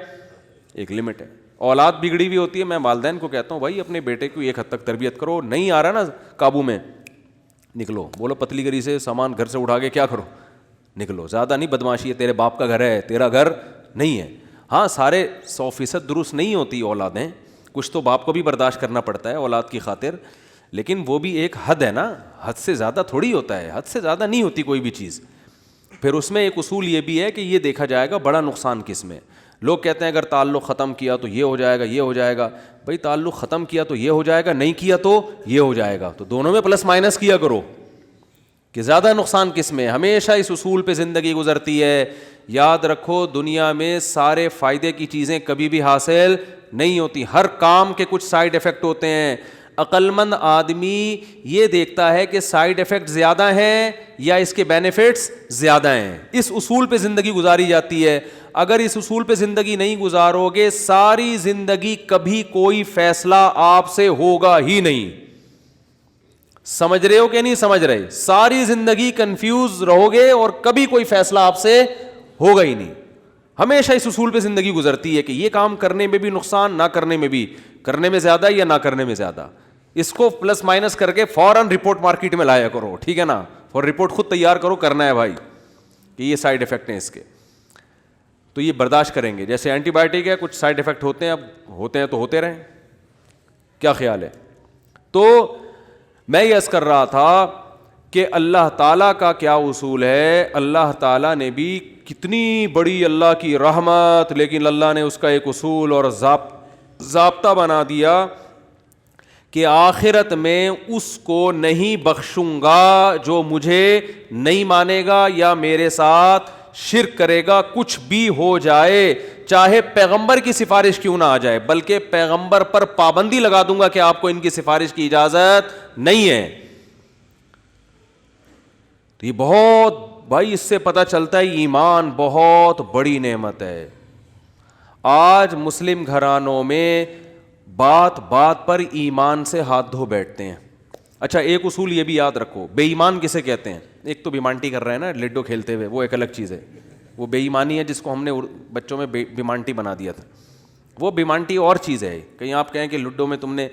ایک لمٹ ہے. اولاد بگڑی ہوئی ہوتی ہے، میں والدین کو کہتا ہوں بھائی اپنے بیٹے کو ایک حد تک تربیت کرو، نہیں آ رہا نا قابو میں، نکلو. بولو پتلی گری سے سامان گھر سے اٹھا کے کیا کرو، نکلو. زیادہ نہیں بدماشی ہے، تیرے باپ کا گھر ہے، تیرا گھر نہیں ہے. ہاں سارے 100% درست نہیں ہوتی اولادیں، کچھ تو باپ کو بھی برداشت کرنا پڑتا ہے اولاد کی خاطر، لیکن وہ بھی ایک حد ہے نا، حد سے زیادہ تھوڑی ہوتا ہے، حد سے زیادہ نہیں ہوتی کوئی بھی چیز. پھر اس میں ایک اصول یہ بھی ہے کہ یہ دیکھا جائے گا بڑا نقصان کس میں. لوگ کہتے ہیں اگر تعلق ختم کیا تو یہ ہو جائے گا، یہ ہو جائے گا. بھائی تعلق ختم کیا تو یہ ہو جائے گا، نہیں کیا تو یہ ہو جائے گا. تو دونوں میں پلس مائنس کیا کرو کہ زیادہ نقصان کس میں. ہمیشہ اس اصول پہ زندگی گزرتی ہے. یاد رکھو دنیا میں سارے فائدے کی چیزیں کبھی بھی حاصل نہیں ہوتی، ہر کام کے کچھ سائیڈ افیکٹ ہوتے ہیں. عقل مند آدمی یہ دیکھتا ہے کہ سائیڈ افیکٹ زیادہ ہیں یا اس کے بینیفٹس زیادہ ہیں. اس اصول پہ زندگی گزاری جاتی ہے. اگر اس اصول پہ زندگی نہیں گزارو گے ساری زندگی کبھی کوئی فیصلہ آپ سے ہوگا ہی نہیں. سمجھ رہے ہو کہ نہیں سمجھ رہے؟ ساری زندگی کنفیوز رہو گے اور کبھی کوئی فیصلہ آپ سے ہوگا ہی نہیں. ہمیشہ اس اصول پہ زندگی گزرتی ہے کہ یہ کام کرنے میں بھی نقصان، نہ کرنے میں بھی، کرنے میں زیادہ یا نہ کرنے میں زیادہ. اس کو پلس مائنس کر کے فوراً رپورٹ مارکیٹ میں لایا کرو. ٹھیک ہے نا، اور رپورٹ خود تیار کرو، کرنا ہے بھائی کہ یہ سائیڈ افیکٹ ہیں اس کے، تو یہ برداشت کریں گے. جیسے اینٹی بایوٹک ہے، کچھ سائیڈ افیکٹ ہوتے ہیں، اب ہوتے ہیں تو ہوتے رہیں. کیا خیال ہے؟ تو میں یہ عرض کر رہا تھا کہ اللہ تعالیٰ کا کیا اصول ہے. اللہ تعالیٰ نے بھی کتنی بڑی اللہ کی رحمت، لیکن اللہ نے اس کا ایک اصول اور ضابطہ بنا دیا کہ آخرت میں اس کو نہیں بخشوں گا جو مجھے نہیں مانے گا یا میرے ساتھ شرک کرے گا. کچھ بھی ہو جائے، چاہے پیغمبر کی سفارش کیوں نہ آ جائے، بلکہ پیغمبر پر پابندی لگا دوں گا کہ آپ کو ان کی سفارش کی اجازت نہیں ہے. تو یہ بہت بھائی اس سے پتہ چلتا ہے ایمان بہت بڑی نعمت ہے. آج مسلم گھرانوں میں بات بات پر ایمان سے ہاتھ دھو بیٹھتے ہیں. اچھا ایک اصول یہ بھی یاد رکھو، بے ایمان کسے کہتے ہیں؟ ایک تو بیمانٹی کر رہے ہیں نا لڈو کھیلتے ہوئے، وہ ایک الگ چیز ہے. وہ بے ایمانی ہے جس کو ہم نے بچوں میں بیمانٹی بنا دیا تھا. وہ بیمانٹی اور چیز ہے. کہیں آپ کہیں کہ لڈو میں تم نے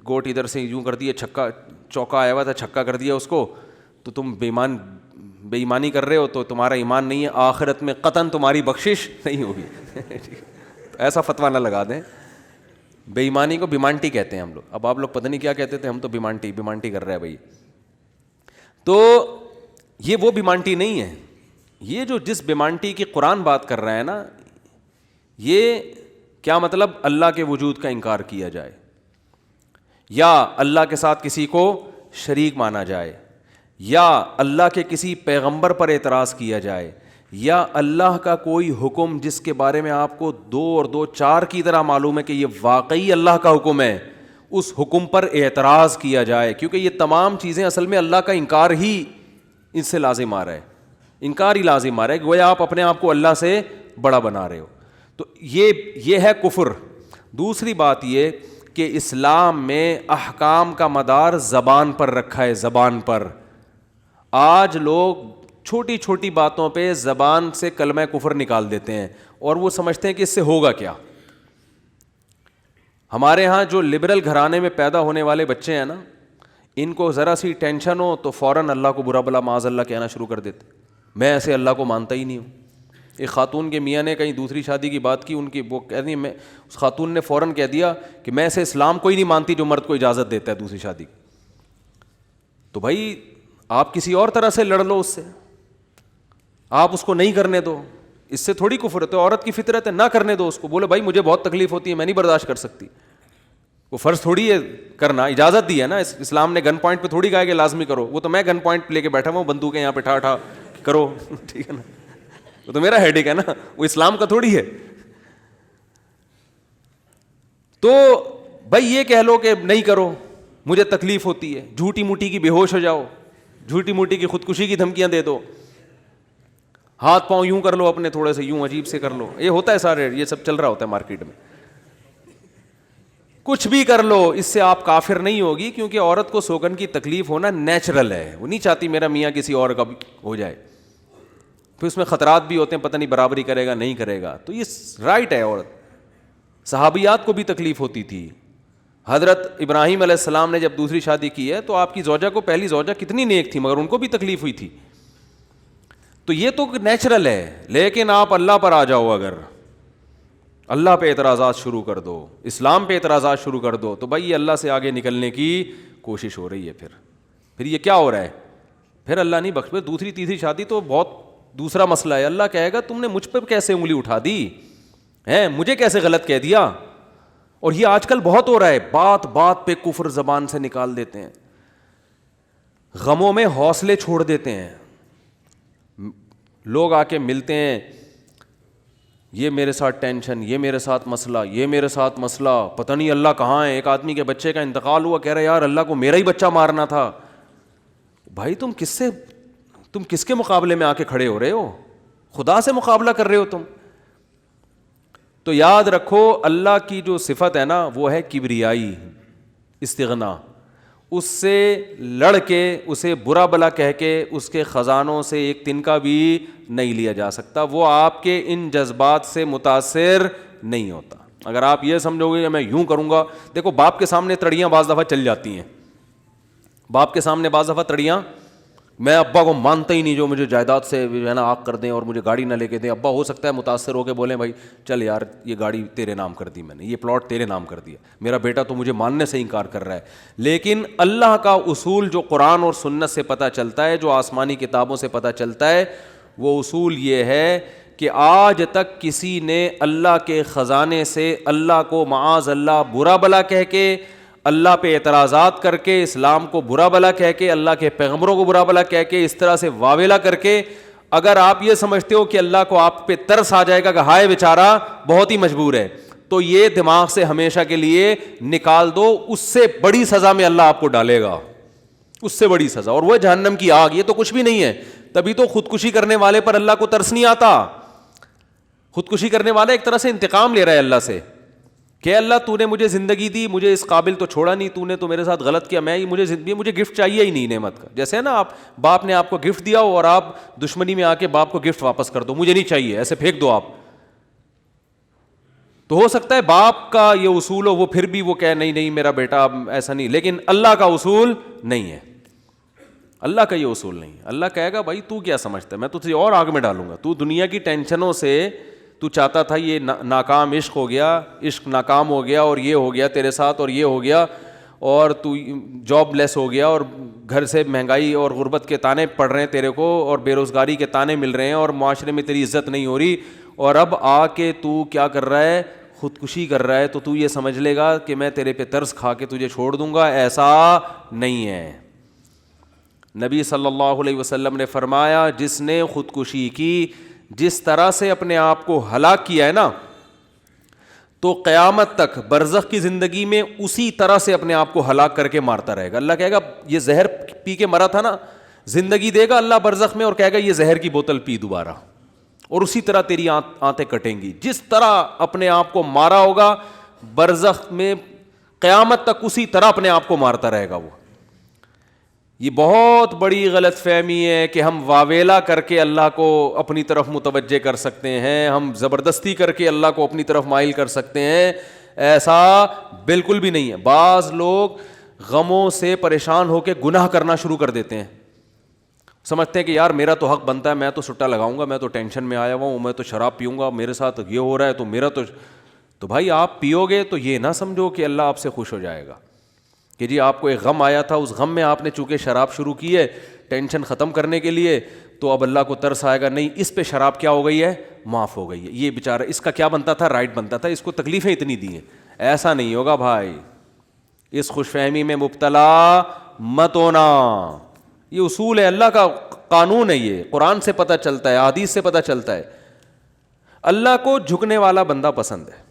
گوٹ ادھر سے یوں کر دیا، چھکا چوکا آیا ہوا تھا چھکا کر دیا اس کو، تو تم بے ایمانی کر رہے ہو، تو تمہارا ایمان نہیں ہے. آخرت میں قطعاً تمہاری بخشش نہیں ہوگی. ایسا فتویٰ نہ لگا دیں. بے ایمانی کو بیمانٹی کہتے ہیں ہم لوگ. اب آپ لوگ پتہ نہیں کیا کہتے تھے، ہم تو بیمانٹی کر رہے ہیں بھائی. تو یہ وہ بیمانٹی نہیں ہے. یہ جو جس بیمانٹی کی قرآن بات کر رہا ہے نا، یہ کیا مطلب؟ اللہ کے وجود کا انکار کیا جائے، یا اللہ کے ساتھ کسی کو شریک مانا جائے، یا اللہ کے کسی پیغمبر پر اعتراض کیا جائے، یا اللہ کا کوئی حکم جس کے بارے میں آپ کو 2 اور 2 4 کی طرح معلوم ہے کہ یہ واقعی اللہ کا حکم ہے، اس حکم پر اعتراض کیا جائے, کیونکہ یہ تمام چیزیں اصل میں اللہ کا انکار ہی اس سے لازم آ رہا ہے, انکار ہی لازم آ رہا ہے کہ گویا آپ اپنے آپ کو اللہ سے بڑا بنا رہے ہو. تو یہ ہے کفر. دوسری بات یہ کہ اسلام میں احکام کا مدار زبان پر رکھا ہے, زبان پر. آج لوگ چھوٹی چھوٹی باتوں پہ زبان سے کلمہ کفر نکال دیتے ہیں اور وہ سمجھتے ہیں کہ اس سے ہوگا کیا. ہمارے ہاں جو لبرل گھرانے میں پیدا ہونے والے بچے ہیں نا, ان کو ذرا سی ٹینشن ہو تو فوراً اللہ کو برا بلا معاذ اللہ کہنا شروع کر دیتے. میں ایسے اللہ کو مانتا ہی نہیں ہوں. ایک خاتون کے میاں نے کہیں دوسری شادی کی بات کی, ان کی وہ کہہ رہی, میں اس خاتون نے فوراً کہہ دیا کہ میں ایسے اسلام کو ہی نہیں مانتی جو مرد کو اجازت دیتا ہے دوسری شادی کی. تو بھائی آپ کسی اور طرح سے لڑ لو اس سے, آپ اس کو نہیں کرنے دو, اس سے تھوڑی کفر ہے. تو عورت کی فطرت ہے, نہ کرنے دو اس کو, بولے بھائی مجھے بہت تکلیف ہوتی ہے, میں نہیں برداشت کر سکتی. وہ فرض تھوڑی ہے کرنا, اجازت دی ہے نا, اسلام نے گن پوائنٹ پہ تھوڑی کہا کہ لازمی کرو. وہ تو میں گن پوائنٹ لے کے بیٹھا ہوں, بندوقیں یہاں پہ ٹھا ٹھا کرو, ٹھیک ہے نا, وہ تو میرا ہیڈیک ہے نا, وہ اسلام کا تھوڑی ہے. تو بھائی یہ کہہ لو کہ نہیں کرو, مجھے تکلیف ہوتی ہے, جھوٹی موٹی کی بے ہوش ہو جاؤ, جھوٹی موٹی کی خودکشی کی دھمکیاں دے دو, ہاتھ پاؤں یوں کر لو اپنے تھوڑے سے, یوں عجیب سے کر لو, یہ ہوتا ہے سارے, یہ سب چل رہا ہوتا ہے مارکیٹ میں. کچھ بھی کر لو, اس سے آپ کافر نہیں ہوگی, کیونکہ عورت کو سوگن کی تکلیف ہونا نیچرل ہے. وہ نہیں چاہتی میرا میاں کسی اور کا ہو جائے, پھر اس میں خطرات بھی ہوتے ہیں, پتہ نہیں برابری کرے گا نہیں کرے گا. تو یہ رائٹ ہے. عورت, صحابیات کو بھی تکلیف ہوتی تھی. حضرت ابراہیم علیہ السلام نے جب دوسری شادی کی ہے تو آپ کی زوجہ کو, پہلی زوجہ کتنی نیک تھی مگر ان کو بھی تکلیف ہوئی تھی. تو یہ تو نیچرل ہے. لیکن آپ اللہ پر آ جاؤ, اگر اللہ پہ اعتراضات شروع کر دو, اسلام پہ اعتراضات شروع کر دو, تو بھائی یہ اللہ سے آگے نکلنے کی کوشش ہو رہی ہے. پھر یہ کیا ہو رہا ہے, پھر اللہ نہیں بخش. دوسری تیسری شادی تو بہت دوسرا مسئلہ ہے. اللہ کہے گا تم نے مجھ پہ کیسے انگلی اٹھا دی ہے, مجھے کیسے غلط کہہ دیا. اور یہ آج کل بہت ہو رہا ہے, بات بات پہ کفر زبان سے نکال دیتے ہیں, غموں میں حوصلے چھوڑ دیتے ہیں. لوگ آ کے ملتے ہیں, یہ میرے ساتھ ٹینشن, یہ میرے ساتھ مسئلہ, یہ میرے ساتھ مسئلہ, پتہ نہیں اللہ کہاں ہے. ایک آدمی کے بچے کا انتقال ہوا, کہہ رہا یار اللہ کو میرا ہی بچہ مارنا تھا. بھائی تم کس کے مقابلے میں آ کے کھڑے ہو رہے ہو, خدا سے مقابلہ کر رہے ہو تم. تو یاد رکھو اللہ کی جو صفت ہے نا وہ ہے کبریائی, استغنا. اس سے لڑ کے, اسے برا بلا کہہ کے, اس کے خزانوں سے ایک تنکا بھی نہیں لیا جا سکتا. وہ آپ کے ان جذبات سے متاثر نہیں ہوتا. اگر آپ یہ سمجھو گے کہ میں یوں کروں گا, دیکھو باپ کے سامنے تڑیاں بعض دفعہ چل جاتی ہیں, باپ کے سامنے بعض دفعہ تڑیاں, میں ابا کو مانتا ہی نہیں جو مجھے جائیداد سے جو ہے نا آگ کر دیں اور مجھے گاڑی نہ لے کے دیں. ابا ہو سکتا ہے متاثر ہو کے بولیں بھائی چل یار یہ گاڑی تیرے نام کر دی, میں نے یہ پلاٹ تیرے نام کر دیا, میرا بیٹا تو مجھے ماننے سے انکار کر رہا ہے. لیکن اللہ کا اصول جو قرآن اور سنت سے پتہ چلتا ہے, جو آسمانی کتابوں سے پتہ چلتا ہے, وہ اصول یہ ہے کہ آج تک کسی نے اللہ کے خزانے سے اللہ کو معاذ اللہ برا بلا کہہ کے, اللہ پہ اعتراضات کر کے, اسلام کو برا بلا کہہ کے, اللہ کے پیغمبروں کو برا بلا کہہ کے, اس طرح سے واویلا کر کے, اگر آپ یہ سمجھتے ہو کہ اللہ کو آپ پہ ترس آ جائے گا کہ ہائے بیچارہ بہت ہی مجبور ہے, تو یہ دماغ سے ہمیشہ کے لیے نکال دو. اس سے بڑی سزا میں اللہ آپ کو ڈالے گا, اس سے بڑی سزا, اور وہ جہنم کی آگ. یہ تو کچھ بھی نہیں ہے. تبھی تو خودکشی کرنے والے پر اللہ کو ترس نہیں آتا. خودکشی کرنے والا ایک طرح سے انتقام لے رہا ہے اللہ سے کہ اللہ تو نے مجھے زندگی دی, مجھے اس قابل تو چھوڑا نہیں, تو نے تو میرے ساتھ غلط کیا, مجھے گفٹ چاہیے ہی نہیں نعمت کا. جیسے نا آپ باپ نے آپ کو گفٹ دیا ہو اور آپ دشمنی میں آ کے باپ کو گفٹ واپس کر دو, مجھے نہیں چاہیے, ایسے پھینک دو آپ. تو ہو سکتا ہے باپ کا یہ اصول ہو, وہ پھر بھی وہ کہے نہیں میرا بیٹا ایسا نہیں. لیکن اللہ کا اصول نہیں ہے, اللہ کا یہ اصول نہیں ہے. اللہ کہے گا بھائی تو کیا سمجھتا ہے, میں تجھے اور آگ میں ڈالوں گا. تو دنیا کی ٹینشنوں سے تو چاہتا تھا یہ ناکام عشق ہو گیا, عشق ناکام ہو گیا, اور یہ ہو گیا تیرے ساتھ, اور یہ ہو گیا, اور تو جاب لیس ہو گیا, اور گھر سے مہنگائی اور غربت کے تانے پڑ رہے ہیں تیرے کو, اور بے روزگاری کے تانے مل رہے ہیں, اور معاشرے میں تیری عزت نہیں ہو رہی, اور اب آ کے تو کیا کر رہا ہے, خودکشی کر رہا ہے. تو یہ سمجھ لے گا کہ میں تیرے پہ ترس کھا کے تجھے چھوڑ دوں گا. ایسا نہیں ہے. نبی صلی اللہ علیہ وسلم نے فرمایا جس نے خودکشی کی, جس طرح سے اپنے آپ کو ہلاک کیا ہے نا, تو قیامت تک برزخ کی زندگی میں اسی طرح سے اپنے آپ کو ہلاک کر کے مارتا رہے گا. اللہ کہے گا یہ زہر پی کے مرا تھا نا, زندگی دے گا اللہ برزخ میں اور کہے گا یہ زہر کی بوتل پی دوبارہ, اور اسی طرح تیری آنتیں کٹیں گی. جس طرح اپنے آپ کو مارا ہوگا برزخ میں قیامت تک اسی طرح اپنے آپ کو مارتا رہے گا وہ. یہ بہت بڑی غلط فہمی ہے کہ ہم واویلا کر کے اللہ کو اپنی طرف متوجہ کر سکتے ہیں, ہم زبردستی کر کے اللہ کو اپنی طرف مائل کر سکتے ہیں. ایسا بالکل بھی نہیں ہے. بعض لوگ غموں سے پریشان ہو کے گناہ کرنا شروع کر دیتے ہیں, سمجھتے ہیں کہ یار میرا تو حق بنتا ہے, میں تو سٹا لگاؤں گا, میں تو ٹینشن میں آیا ہوا ہوں, میں تو شراب پیوں گا, میرے ساتھ یہ ہو رہا ہے تو میرا تو بھائی آپ پیو گے تو یہ نہ سمجھو کہ اللہ آپ سے خوش ہو جائے گا کہ جی آپ کو ایک غم آیا تھا, اس غم میں آپ نے چونکہ شراب شروع کی ہے ٹینشن ختم کرنے کے لیے, تو اب اللہ کو ترس آئے گا, نہیں اس پہ شراب کیا ہو گئی ہے, معاف ہو گئی ہے, یہ بیچارہ اس کا کیا بنتا تھا, رائٹ بنتا تھا, اس کو تکلیفیں اتنی دی ہیں. ایسا نہیں ہوگا بھائی, اس خوش فہمی میں مبتلا مت ہونا. یہ اصول ہے, اللہ کا قانون ہے, یہ قرآن سے پتہ چلتا ہے, حدیث سے پتہ چلتا ہے. اللہ کو جھکنے والا بندہ پسند ہے.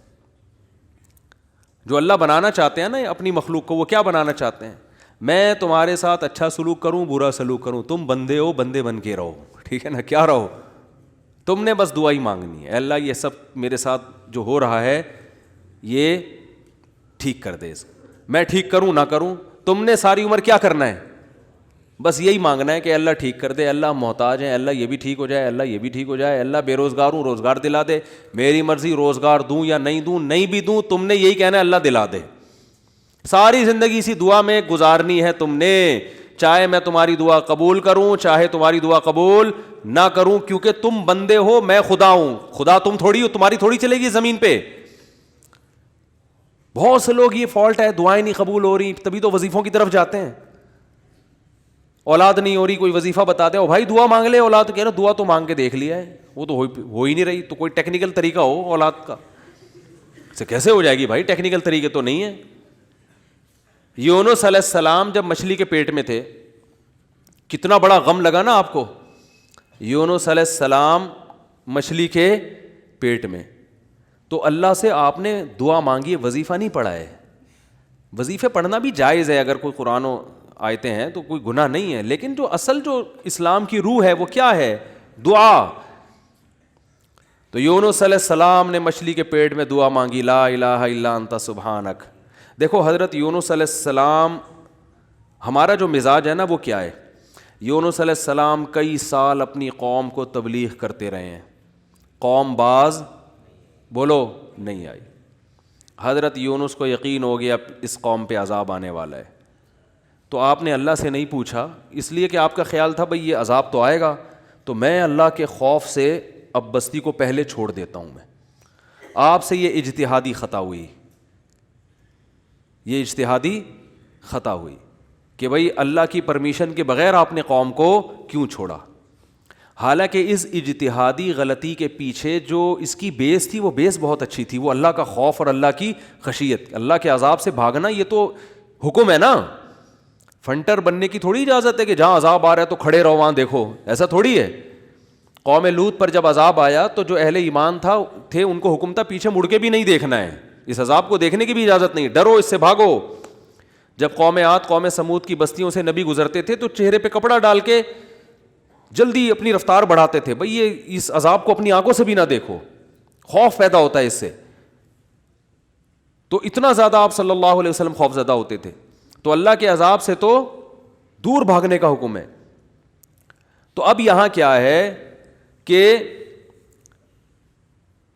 جو اللہ بنانا چاہتے ہیں نا اپنی مخلوق کو, وہ کیا بنانا چاہتے ہیں, میں تمہارے ساتھ اچھا سلوک کروں برا سلوک کروں, تم بندے ہو, بندے بن کے رہو, ٹھیک ہے نا, کیا رہو, تم نے بس دعا ہی مانگنی ہے, اللہ یہ سب میرے ساتھ جو ہو رہا ہے یہ ٹھیک کر دے, میں ٹھیک کروں نہ کروں, تم نے ساری عمر کیا کرنا ہے, بس یہی مانگنا ہے کہ اللہ ٹھیک کر دے, اللہ محتاج ہے, اللہ یہ بھی ٹھیک ہو جائے, اللہ یہ بھی ٹھیک ہو جائے, اللہ بے روزگار ہوں روزگار دلا دے, میری مرضی روزگار دوں یا نہیں دوں, نہیں بھی دوں تم نے یہی کہنا ہے اللہ دلا دے. ساری زندگی اسی دعا میں گزارنی ہے تم نے, چاہے میں تمہاری دعا قبول کروں چاہے تمہاری دعا قبول نہ کروں, کیونکہ تم بندے ہو, میں خدا ہوں, خدا تم تھوڑی ہو, تمہاری تھوڑی چلے گی زمین پہ. بہت سے لوگ یہ فالٹ ہے, دعائیں نہیں قبول ہو رہی, تبھی تو وظیفوں کی طرف جاتے ہیں. اولاد نہیں ہو رہی, کوئی وظیفہ بتا دے, او بھائی دعا مانگ لے, اولاد کہہ رہا دعا تو مانگ کے دیکھ لیا ہے, وہ تو ہو ہی نہیں رہی, تو کوئی ٹیکنیکل طریقہ ہو اولاد کا, سے کیسے ہو جائے گی بھائی, ٹیکنیکل طریقے تو نہیں ہے. یونس علیہ السلام جب مچھلی کے پیٹ میں تھے, کتنا بڑا غم لگا نا آپ کو. یونس علیہ السلام مچھلی کے پیٹ میں, تو اللہ سے آپ نے دعا مانگی, وظیفہ نہیں پڑھا ہے. وظیفے پڑھنا بھی جائز ہے اگر کوئی قرآن و آیتیں ہیں تو کوئی گناہ نہیں ہے, لیکن جو اصل جو اسلام کی روح ہے وہ کیا ہے, دعا. تو یونس علیہ السلام نے مچھلی کے پیٹ میں دعا مانگی, لا الہ الا انت سبحانک. دیکھو حضرت یونس علیہ السلام, ہمارا جو مزاج ہے نا وہ کیا ہے, یونس علیہ السلام کئی سال اپنی قوم کو تبلیغ کرتے رہے ہیں, قوم باز بولو نہیں آئی. حضرت یونس کو یقین ہو گیا اس قوم پہ عذاب آنے والا ہے, تو آپ نے اللہ سے نہیں پوچھا, اس لیے کہ آپ کا خیال تھا بھئی یہ عذاب تو آئے گا, تو میں اللہ کے خوف سے اب بستی کو پہلے چھوڑ دیتا ہوں. میں آپ سے یہ اجتہادی خطا ہوئی, یہ اجتہادی خطا ہوئی کہ بھئی اللہ کی پرمیشن کے بغیر آپ نے قوم کو کیوں چھوڑا. حالانکہ اس اجتہادی غلطی کے پیچھے جو اس کی بیس تھی وہ بیس بہت اچھی تھی, وہ اللہ کا خوف اور اللہ کی خشیت, اللہ کے عذاب سے بھاگنا یہ تو حکم ہے نا. فنٹر بننے کی تھوڑی اجازت ہے کہ جہاں عذاب آ رہا ہے تو کھڑے رہو وہاں دیکھو, ایسا تھوڑی ہے. قوم لوط پر جب عذاب آیا تو جو اہل ایمان تھے ان کو حکم تھا پیچھے مڑ کے بھی نہیں دیکھنا ہے, اس عذاب کو دیکھنے کی بھی اجازت نہیں, ڈرو اس سے بھاگو. جب قوم عاد قوم سمود کی بستیوں سے نبی گزرتے تھے تو چہرے پہ کپڑا ڈال کے جلدی اپنی رفتار بڑھاتے تھے, بھئی یہ اس عذاب کو اپنی آنکھوں سے بھی نہ دیکھو, خوف پیدا ہوتا ہے اس سے. تو اتنا زیادہ آپ صلی اللہ علیہ وسلم خوف زدہ ہوتے تھے. تو اللہ کے عذاب سے تو دور بھاگنے کا حکم ہے. تو اب یہاں کیا ہے کہ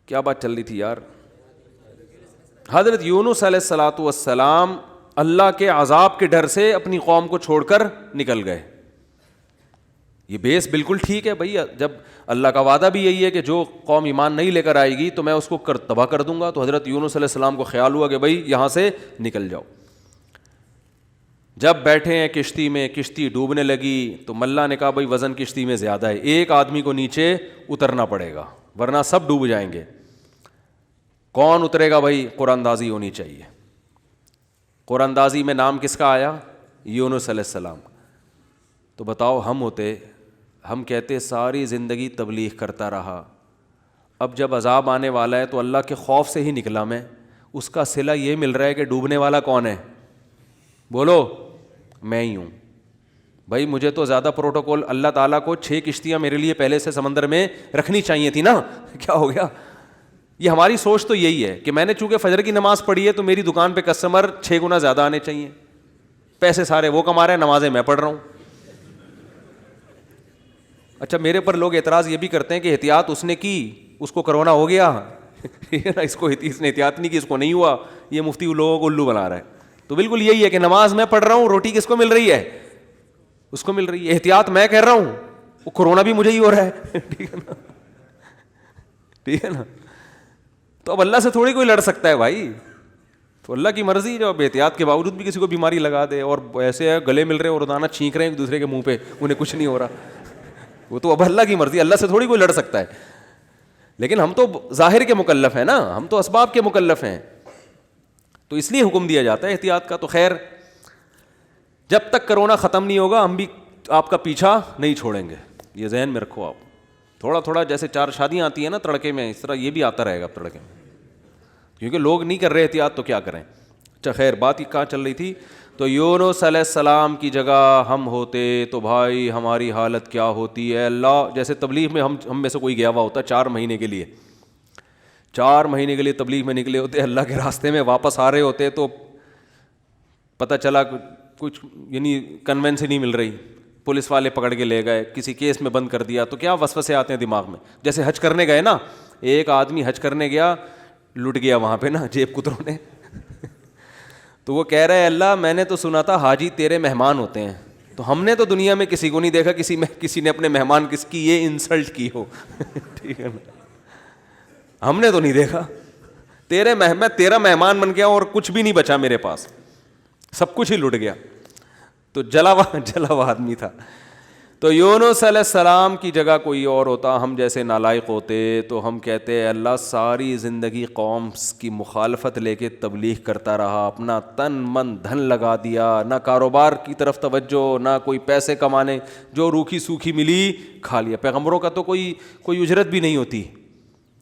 کیا بات چل رہی تھی یار, حضرت یونس علیہ الصلاۃ والسلام اللہ کے عذاب کے ڈر سے اپنی قوم کو چھوڑ کر نکل گئے. یہ بیس بالکل ٹھیک ہے بھئی, جب اللہ کا وعدہ بھی یہی ہے کہ جو قوم ایمان نہیں لے کر آئے گی تو میں اس کو تباہ کر دوں گا. تو حضرت یونس علیہ السلام کو خیال ہوا کہ بھئی یہاں سے نکل جاؤ. جب بیٹھے ہیں کشتی میں, کشتی ڈوبنے لگی تو ملا نے کہا بھئی وزن کشتی میں زیادہ ہے, ایک آدمی کو نیچے اترنا پڑے گا ورنہ سب ڈوب جائیں گے. کون اترے گا بھئی, قرآن اندازی ہونی چاہیے. قرآن اندازی میں نام کس کا آیا, یونس علیہ السلام. تو بتاؤ ہم ہوتے, ہم کہتے ساری زندگی تبلیغ کرتا رہا, اب جب عذاب آنے والا ہے تو اللہ کے خوف سے ہی نکلا میں, اس کا صلہ یہ مل رہا ہے کہ ڈوبنے والا کون ہے؟ بولو، میں ہی ہوں بھائی. مجھے تو زیادہ پروٹوکول، اللہ تعالیٰ کو 6 کشتیاں میرے لیے پہلے سے سمندر میں رکھنی چاہیے تھی نا. کیا ہو گیا؟ یہ ہماری سوچ تو یہی ہے کہ میں نے چونکہ فجر کی نماز پڑھی ہے تو میری دکان پہ کسٹمر 6 گنا زیادہ آنے چاہیے. پیسے سارے وہ کما رہے ہیں، نمازیں میں پڑھ رہا ہوں. اچھا، میرے پر لوگ اعتراض یہ بھی کرتے ہیں کہ احتیاط اس نے کی، اس کو کرونا ہو گیا. اس نے احتیاط نہیں کی، اس کو نہیں ہوا. یہ مفتی لوگوں کو الو بنا رہا ہے. تو بالکل یہی ہے کہ نماز میں پڑھ رہا ہوں، روٹی کس کو مل رہی ہے؟ اس کو مل رہی ہے. احتیاط میں کہہ رہا ہوں، وہ کرونا بھی مجھے ہی ہو رہا ہے. ٹھیک ہے نا، ٹھیک ہے نا. تو اب اللہ سے تھوڑی کوئی لڑ سکتا ہے بھائی. تو اللہ کی مرضی، جو اب احتیاط کے باوجود بھی کسی کو بیماری لگا دے، اور ایسے ہے گلے مل رہے ہیں اور روزانہ چھینک رہے ہیں ایک دوسرے کے منہ پہ، انہیں کچھ نہیں ہو رہا. وہ تو اب اللہ کی مرضی، اللہ سے تھوڑی کوئی لڑ سکتا ہے. لیکن ہم تو ظاہر کے مکلف ہیں نا، ہم تو اسباب کے مکلف ہیں. تو اس لیے حکم دیا جاتا ہے احتیاط کا. تو خیر، جب تک کرونا ختم نہیں ہوگا ہم بھی آپ کا پیچھا نہیں چھوڑیں گے. یہ ذہن میں رکھو آپ. تھوڑا تھوڑا جیسے 4 شادیاں آتی ہیں نا تڑکے میں، اس طرح یہ بھی آتا رہے گا اب تڑکے میں، کیونکہ لوگ نہیں کر رہے احتیاط تو کیا کریں. اچھا خیر، بات کہاں چل رہی تھی؟ تو یونس علیہ السلام کی جگہ ہم ہوتے تو بھائی ہماری حالت کیا ہوتی ہے. اللہ، جیسے تبلیغ میں ہم میں سے کوئی گیا ہوا ہوتا 4 مہینے کے لیے، 4 مہینے کے لیے تبلیغ میں نکلے ہوتے، اللہ کے راستے میں واپس آ رہے ہوتے تو پتہ چلا کچھ یعنی کنوینس ہی نہیں مل رہی، پولیس والے پکڑ کے لے گئے، کسی کیس میں بند کر دیا. تو کیا وسوسے آتے ہیں دماغ میں. جیسے حج کرنے گئے نا، ایک آدمی حج کرنے گیا، لٹ گیا وہاں پہ نا جیب کتروں نے. تو وہ کہہ رہے اللہ، میں نے تو سنا تھا حاجی تیرے مہمان ہوتے ہیں، تو ہم نے تو دنیا میں کسی کو نہیں دیکھا کسی نے اپنے مہمان کس کی یہ انسلٹ کی ہو. ٹھیک ہے نا، ہم نے تو نہیں دیکھا. میں تیرا مہمان بن گیا اور کچھ بھی نہیں بچا میرے پاس، سب کچھ ہی لٹ گیا. تو جلا ہوا آدمی تھا. تو یونس علیہ السلام کی جگہ کوئی اور ہوتا، ہم جیسے نالائق ہوتے، تو ہم کہتے اللہ ساری زندگی قوم کی مخالفت لے کے تبلیغ کرتا رہا، اپنا تن من دھن لگا دیا، نہ کاروبار کی طرف توجہ، نہ کوئی پیسے کمانے، جو روکھی سوکھی ملی کھا لیا. پیغمبروں کا تو کوئی اجرت بھی نہیں ہوتی،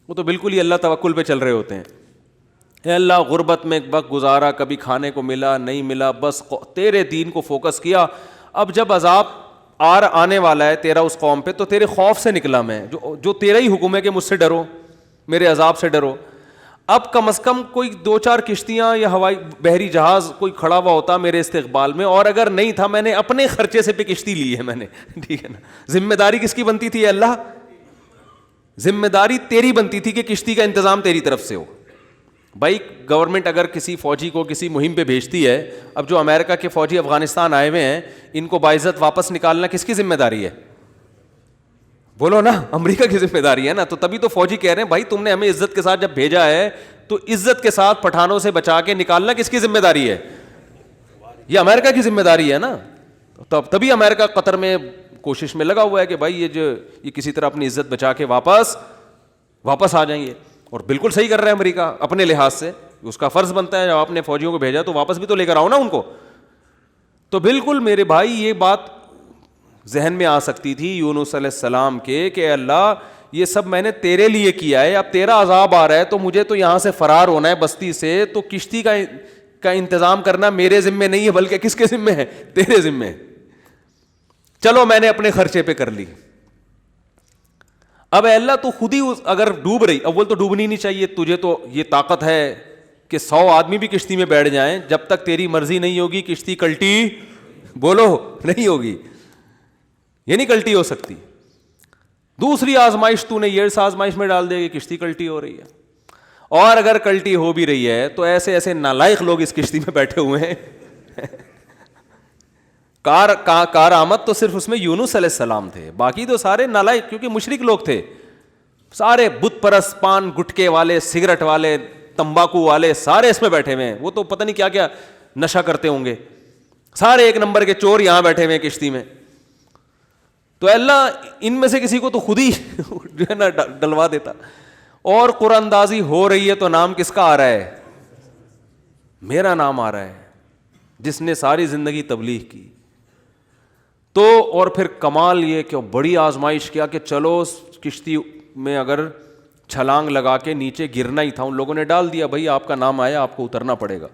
وہ تو بالکل ہی اللہ توکل پہ چل رہے ہوتے ہیں. اے اللہ، غربت میں وقت گزارا، کبھی کھانے کو ملا نہیں ملا، بس تیرے دین کو فوکس کیا. اب جب عذاب آنے والا ہے تیرا اس قوم پہ، تو تیرے خوف سے نکلا میں، جو تیرا ہی حکم ہے کہ مجھ سے ڈرو، میرے عذاب سے ڈرو. اب کم از کم کوئی 2-4 کشتیاں یا ہوائی بحری جہاز کوئی کھڑا ہوا ہوتا میرے استقبال میں، اور اگر نہیں تھا میں نے اپنے خرچے سے پہ کشتی لی ہے میں نے. ٹھیک ہے نا. ذمہ داری کس کی بنتی تھی اللہ؟ ذمہ داری تیری بنتی تھی کہ کشتی کا انتظام تیری طرف سے ہو. بھائی گورنمنٹ اگر کسی فوجی کو کسی مہم پہ بھیجتی ہے، اب جو امریکہ کے فوجی افغانستان آئے ہوئے ہیں، ان کو باعزت واپس نکالنا کس کی ذمہ داری ہے؟ بولو نا، امریکہ کی ذمہ داری ہے نا. تو تبھی تو فوجی کہہ رہے ہیں بھائی تم نے ہمیں عزت کے ساتھ جب بھیجا ہے تو عزت کے ساتھ پٹھانوں سے بچا کے نکالنا کس کی ذمہ داری ہے؟ یہ امریکہ کی ذمہ داری ہے نا. تبھی امریکہ قطر میں کوشش میں لگا ہوا ہے کہ بھائی یہ کسی طرح اپنی عزت بچا کے واپس آ جائیں گے. اور بالکل صحیح کر رہا ہے امریکہ اپنے لحاظ سے، اس کا فرض بنتا ہے جب آپ نے فوجیوں کو بھیجا تو واپس بھی تو لے کر آؤ نا ان کو. تو بالکل میرے بھائی یہ بات ذہن میں آ سکتی تھی یونس علیہ السلام کے کہ اللہ یہ سب میں نے تیرے لیے کیا ہے، اب تیرا عذاب آ رہا ہے تو مجھے تو یہاں سے فرار ہونا ہے بستی سے، تو کشتی کا انتظام کرنا میرے ذمے نہیں ہے بلکہ کس کے ذمے ہے؟ تیرے ذمے. چلو میں نے اپنے خرچے پہ کر لی. اب اللہ تو خود ہی اگر ڈوب رہی، اول تو ڈوبنی نہیں چاہیے، تجھے تو یہ طاقت ہے کہ 100 آدمی بھی کشتی میں بیٹھ جائیں، جب تک تیری مرضی نہیں ہوگی کشتی کلٹی، بولو، نہیں ہوگی، یہ نہیں کلٹی ہو سکتی. دوسری آزمائش تو نے یہ اس آزمائش میں ڈال دے کہ کشتی کلٹی ہو رہی ہے. اور اگر کلٹی ہو بھی رہی ہے تو ایسے نالائق لوگ اس کشتی میں بیٹھے ہوئے ہیں. کار آمد تو صرف اس میں یونس علیہ السلام تھے، باقی تو سارے نالائق، کیونکہ مشرک لوگ تھے سارے، بت پرست، پان گٹکے والے، سگریٹ والے، تمباکو والے، سارے اس میں بیٹھے ہوئے ہیں. وہ تو پتہ نہیں کیا کیا نشہ کرتے ہوں گے، سارے ایک نمبر کے چور یہاں بیٹھے ہوئے ہیں کشتی میں. تو اللہ ان میں سے کسی کو تو خود ہی جو ہے نا ڈلوا دیتا. اور قرآن اندازی ہو رہی ہے تو نام کس کا آ رہا ہے؟ میرا نام آ رہا ہے، جس نے ساری زندگی تبلیغ کی. تو اور پھر کمال یہ کہ بڑی آزمائش کیا کہ چلو کشتی میں اگر چھلانگ لگا کے نیچے گرنا ہی تھا, ان لوگوں نے ڈال دیا, بھائی آپ کا نام آیا, آپ کو اترنا پڑے گا.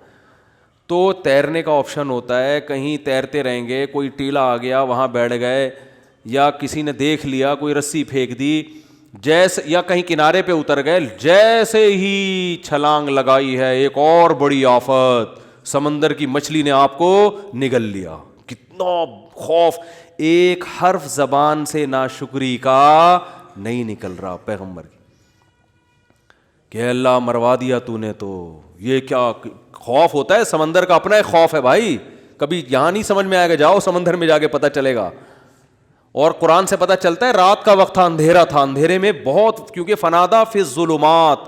تو تیرنے کا آپشن ہوتا ہے, کہیں تیرتے رہیں گے, کوئی ٹیلا آ گیا وہاں بیٹھ گئے, یا کسی نے دیکھ لیا کوئی رسی پھینک دی, جیسے یا کہیں کنارے پہ اتر گئے, جیسے ہی چھلانگ لگائی ہے ایک اور بڑی آفت, سمندر کی مچھلی نے آپ کو نگل لیا. کتنا خوف, ایک حرف زبان سے ناشکری کا نہیں نکل رہا پیغمبر کی, کہ اللہ مروا دیا تو نے. تو یہ کیا خوف ہوتا ہے, سمندر کا اپنا ایک خوف ہے بھائی, کبھی یہاں نہیں سمجھ میں آئے گا, جاؤ سمندر میں جا کے پتہ چلے گا. اور قرآن سے پتہ چلتا ہے رات کا وقت تھا, اندھیرا تھا, اندھیرے میں بہت, کیونکہ فنادا فی الظلمات,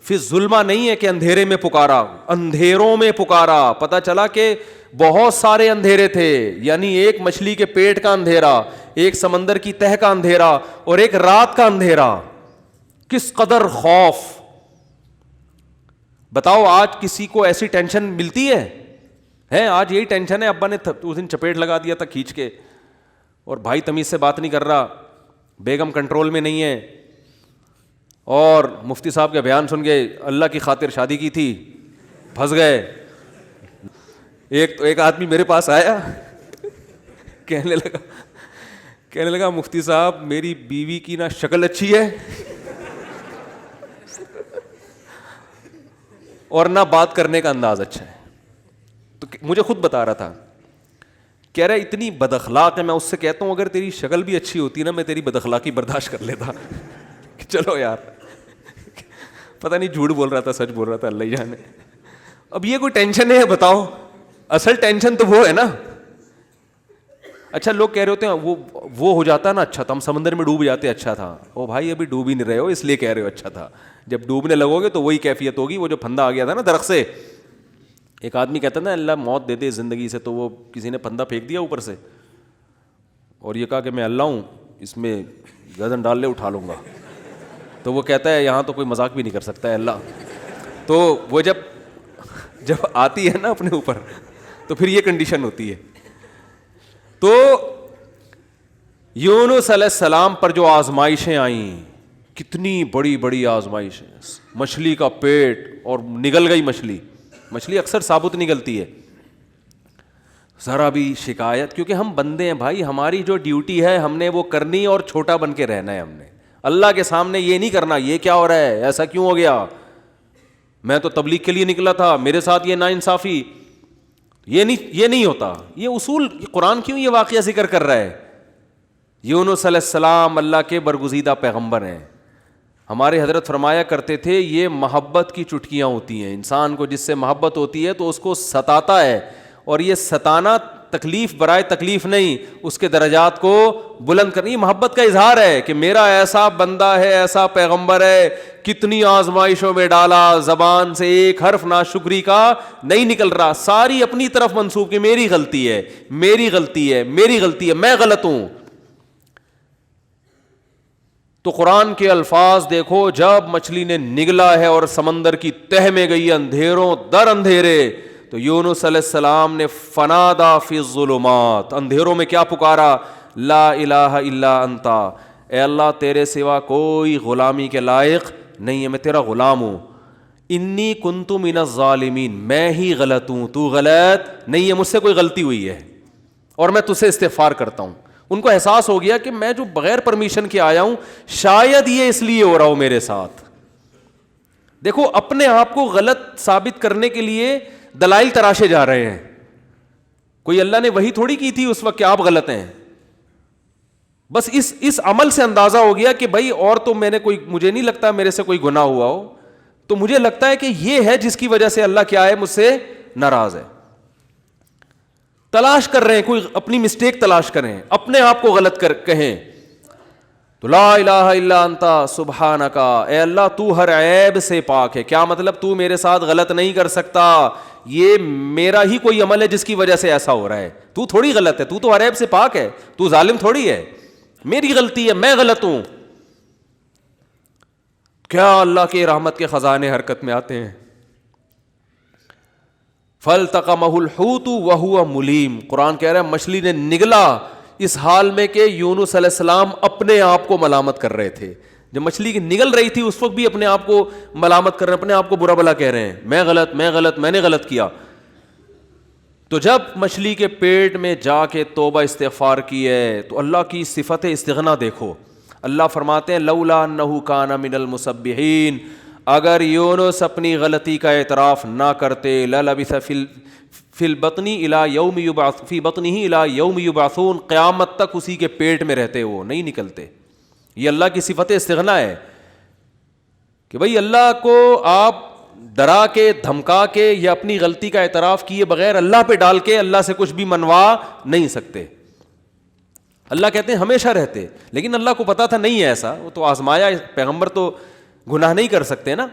فی الظلمہ نہیں ہے کہ اندھیرے میں پکارا, اندھیروں میں پکارا. پتہ چلا کہ بہت سارے اندھیرے تھے, یعنی ایک مچھلی کے پیٹ کا اندھیرا, ایک سمندر کی تہ کا اندھیرا, اور ایک رات کا اندھیرا. کس قدر خوف. بتاؤ آج کسی کو ایسی ٹینشن ملتی ہے؟ آج یہی ٹینشن ہے, ابا نے اس دن چپیٹ لگا دیا تھا کھینچ کے, اور بھائی تمیز سے بات نہیں کر رہا, بیگم کنٹرول میں نہیں ہے, اور مفتی صاحب کا بیان سن کے اللہ کی خاطر شادی کی تھی, پھنس گئے. ایک آدمی میرے پاس آیا, کہنے لگا مفتی صاحب میری بیوی کی نہ شکل اچھی ہے اور نہ بات کرنے کا انداز اچھا ہے. تو مجھے خود بتا رہا تھا, کہہ رہا اتنی بد اخلاق ہے. میں اس سے کہتا ہوں اگر تیری شکل بھی اچھی ہوتی نا, میں تیری بد اخلاقی برداشت کر لیتا. چلو یار, پتہ نہیں جھوٹ بول رہا تھا سچ بول رہا تھا, اللہ ہی جانے. اب یہ کوئی ٹینشن ہے بتاؤ؟ اصل ٹینشن تو وہ ہے نا. اچھا لوگ کہہ رہے ہوتے ہیں وہ ہو جاتا نا اچھا تھا, ہم سمندر میں ڈوب جاتے اچھا تھا. او بھائی ابھی ڈوب ہی نہیں رہے ہو اس لیے کہہ رہے ہو اچھا تھا, جب ڈوبنے لگو گے تو وہی کیفیت ہوگی. وہ جو پھندا آ گیا تھا نا درخت سے, ایک آدمی کہتا نا اللہ موت دے دے زندگی سے, تو وہ کسی نے پھندا پھینک دیا اوپر سے اور یہ کہا کہ میں اللہ ہوں, اس میں گردن ڈال لے اٹھا لوں گا. تو وہ کہتا ہے یہاں تو کوئی مذاق بھی نہیں کر سکتا ہے اللہ. تو وہ جب آتی ہے نا اپنے اوپر تو پھر یہ کنڈیشن ہوتی ہے. تو یونس علیہ السلام پر جو آزمائشیں آئیں, کتنی بڑی بڑی آزمائشیں, مچھلی کا پیٹ اور نگل گئی مچھلی. مچھلی اکثر ثابت نگلتی ہے, ذرا بھی شکایت, کیونکہ ہم بندے ہیں بھائی, ہماری جو ڈیوٹی ہے ہم نے وہ کرنی اور چھوٹا بن کے رہنا ہے. ہم نے اللہ کے سامنے یہ نہیں کرنا یہ کیا ہو رہا ہے, ایسا کیوں ہو گیا, میں تو تبلیغ کے لیے نکلا تھا, میرے ساتھ یہ ناانصافی. یہ نہیں ہوتا. یہ اصول قرآن کیوں یہ واقعہ ذکر کر رہا ہے؟ یونس علیہ السلام اللہ کے برگزیدہ پیغمبر ہیں. ہمارے حضرت فرمایا کرتے تھے یہ محبت کی چٹکیاں ہوتی ہیں. انسان کو جس سے محبت ہوتی ہے تو اس کو ستاتا ہے, اور یہ ستانا تکلیف برائے تکلیف نہیں, اس کے درجات کو بلند کرنی محبت کا اظہار ہے کہ میرا ایسا بندہ ہے, ایسا پیغمبر ہے, کتنی آزمائشوں میں ڈالا, زبان سے ایک حرف ناشکری کا نہیں نکل رہا, ساری اپنی طرف منسوب کہ میری غلطی ہے, میری غلطی ہے, میری غلطی ہے, میں غلط ہوں. تو قرآن کے الفاظ دیکھو, جب مچھلی نے نگلا ہے اور سمندر کی تہ میں گئی اندھیروں در اندھیرے, تو یونس علیہ السلام نے فنادا فی الظلمات, اندھیروں میں کیا پکارا, لا الہ الا انت, اے اللہ تیرے سوا کوئی غلامی کے لائق نہیں ہے, میں تیرا غلام ہوں. انی کنت من الظالمین, میں ہی غلط ہوں, تو غلط نہیں ہے, مجھ سے کوئی غلطی ہوئی ہے اور میں تجھ سے استغفار کرتا ہوں. ان کو احساس ہو گیا کہ میں جو بغیر پرمیشن کے آیا ہوں, شاید یہ اس لیے ہو رہا ہو میرے ساتھ. دیکھو اپنے آپ کو غلط ثابت کرنے کے لیے دلائل تراشے جا رہے ہیں. کوئی اللہ نے وہی تھوڑی کی تھی اس وقت کہ آپ غلط ہیں. بس اس عمل سے اندازہ ہو گیا کہ بھائی اور تو مجھے نہیں لگتا میرے سے کوئی گناہ ہوا ہو, تو مجھے لگتا ہے کہ یہ ہے جس کی وجہ سے اللہ کیا ہے, مجھ سے ناراض ہے. تلاش کر رہے ہیں, کوئی اپنی مسٹیک تلاش کریں, اپنے آپ کو غلط کہیں. تو لا الہ الا انت سبحانک, اے اللہ تو ہر عیب سے پاک ہے. کیا مطلب, تو میرے ساتھ غلط نہیں کر سکتا, یہ میرا ہی کوئی عمل ہے جس کی وجہ سے ایسا ہو رہا ہے. تو تھوڑی غلط ہے, تو ہر عیب سے پاک ہے, تو ظالم تھوڑی ہے, میری غلطی ہے, میں غلط ہوں. کیا اللہ کے رحمت کے خزانے حرکت میں آتے ہیں. فَالْتَقَمَهُ الْحُوتُ وَهُوَ مُلِيمٌ, قرآن کہہ رہا ہے مچھلی نے نگلا اس حال میں کہ یونس علیہ السلام اپنے آپ کو ملامت کر رہے تھے. جب مچھلی کی نگل رہی تھی اس وقت بھی اپنے آپ کو ملامت کر رہے ہیں, اپنے آپ کو برا بلا کہہ رہے ہیں, میں غلط, میں نے غلط کیا. تو جب مچھلی کے پیٹ میں جا کے توبہ استغفار کی ہے تو اللہ کی صفت استغنا دیکھو. اللہ فرماتے ہیں لولا انہ کان من المسبحین, اگر یونس اپنی غلطی کا اعتراف نہ کرتے, للبث فی البطن الی یوم یبعث فی بطنہ الی یوم یبعثون, قیامت تک اسی کے پیٹ میں رہتے, وہ نہیں نکلتے. یہ اللہ کی صفت استغنا ہے کہ بھائی اللہ کو آپ ڈرا کے دھمکا کے یا اپنی غلطی کا اعتراف کیے بغیر اللہ پہ ڈال کے اللہ سے کچھ بھی منوا نہیں سکتے. اللہ کہتے ہیں ہمیشہ رہتے, لیکن اللہ کو پتا تھا نہیں ہے ایسا, وہ تو آزمایا. پیغمبر تو گناہ نہیں کر سکتے نا,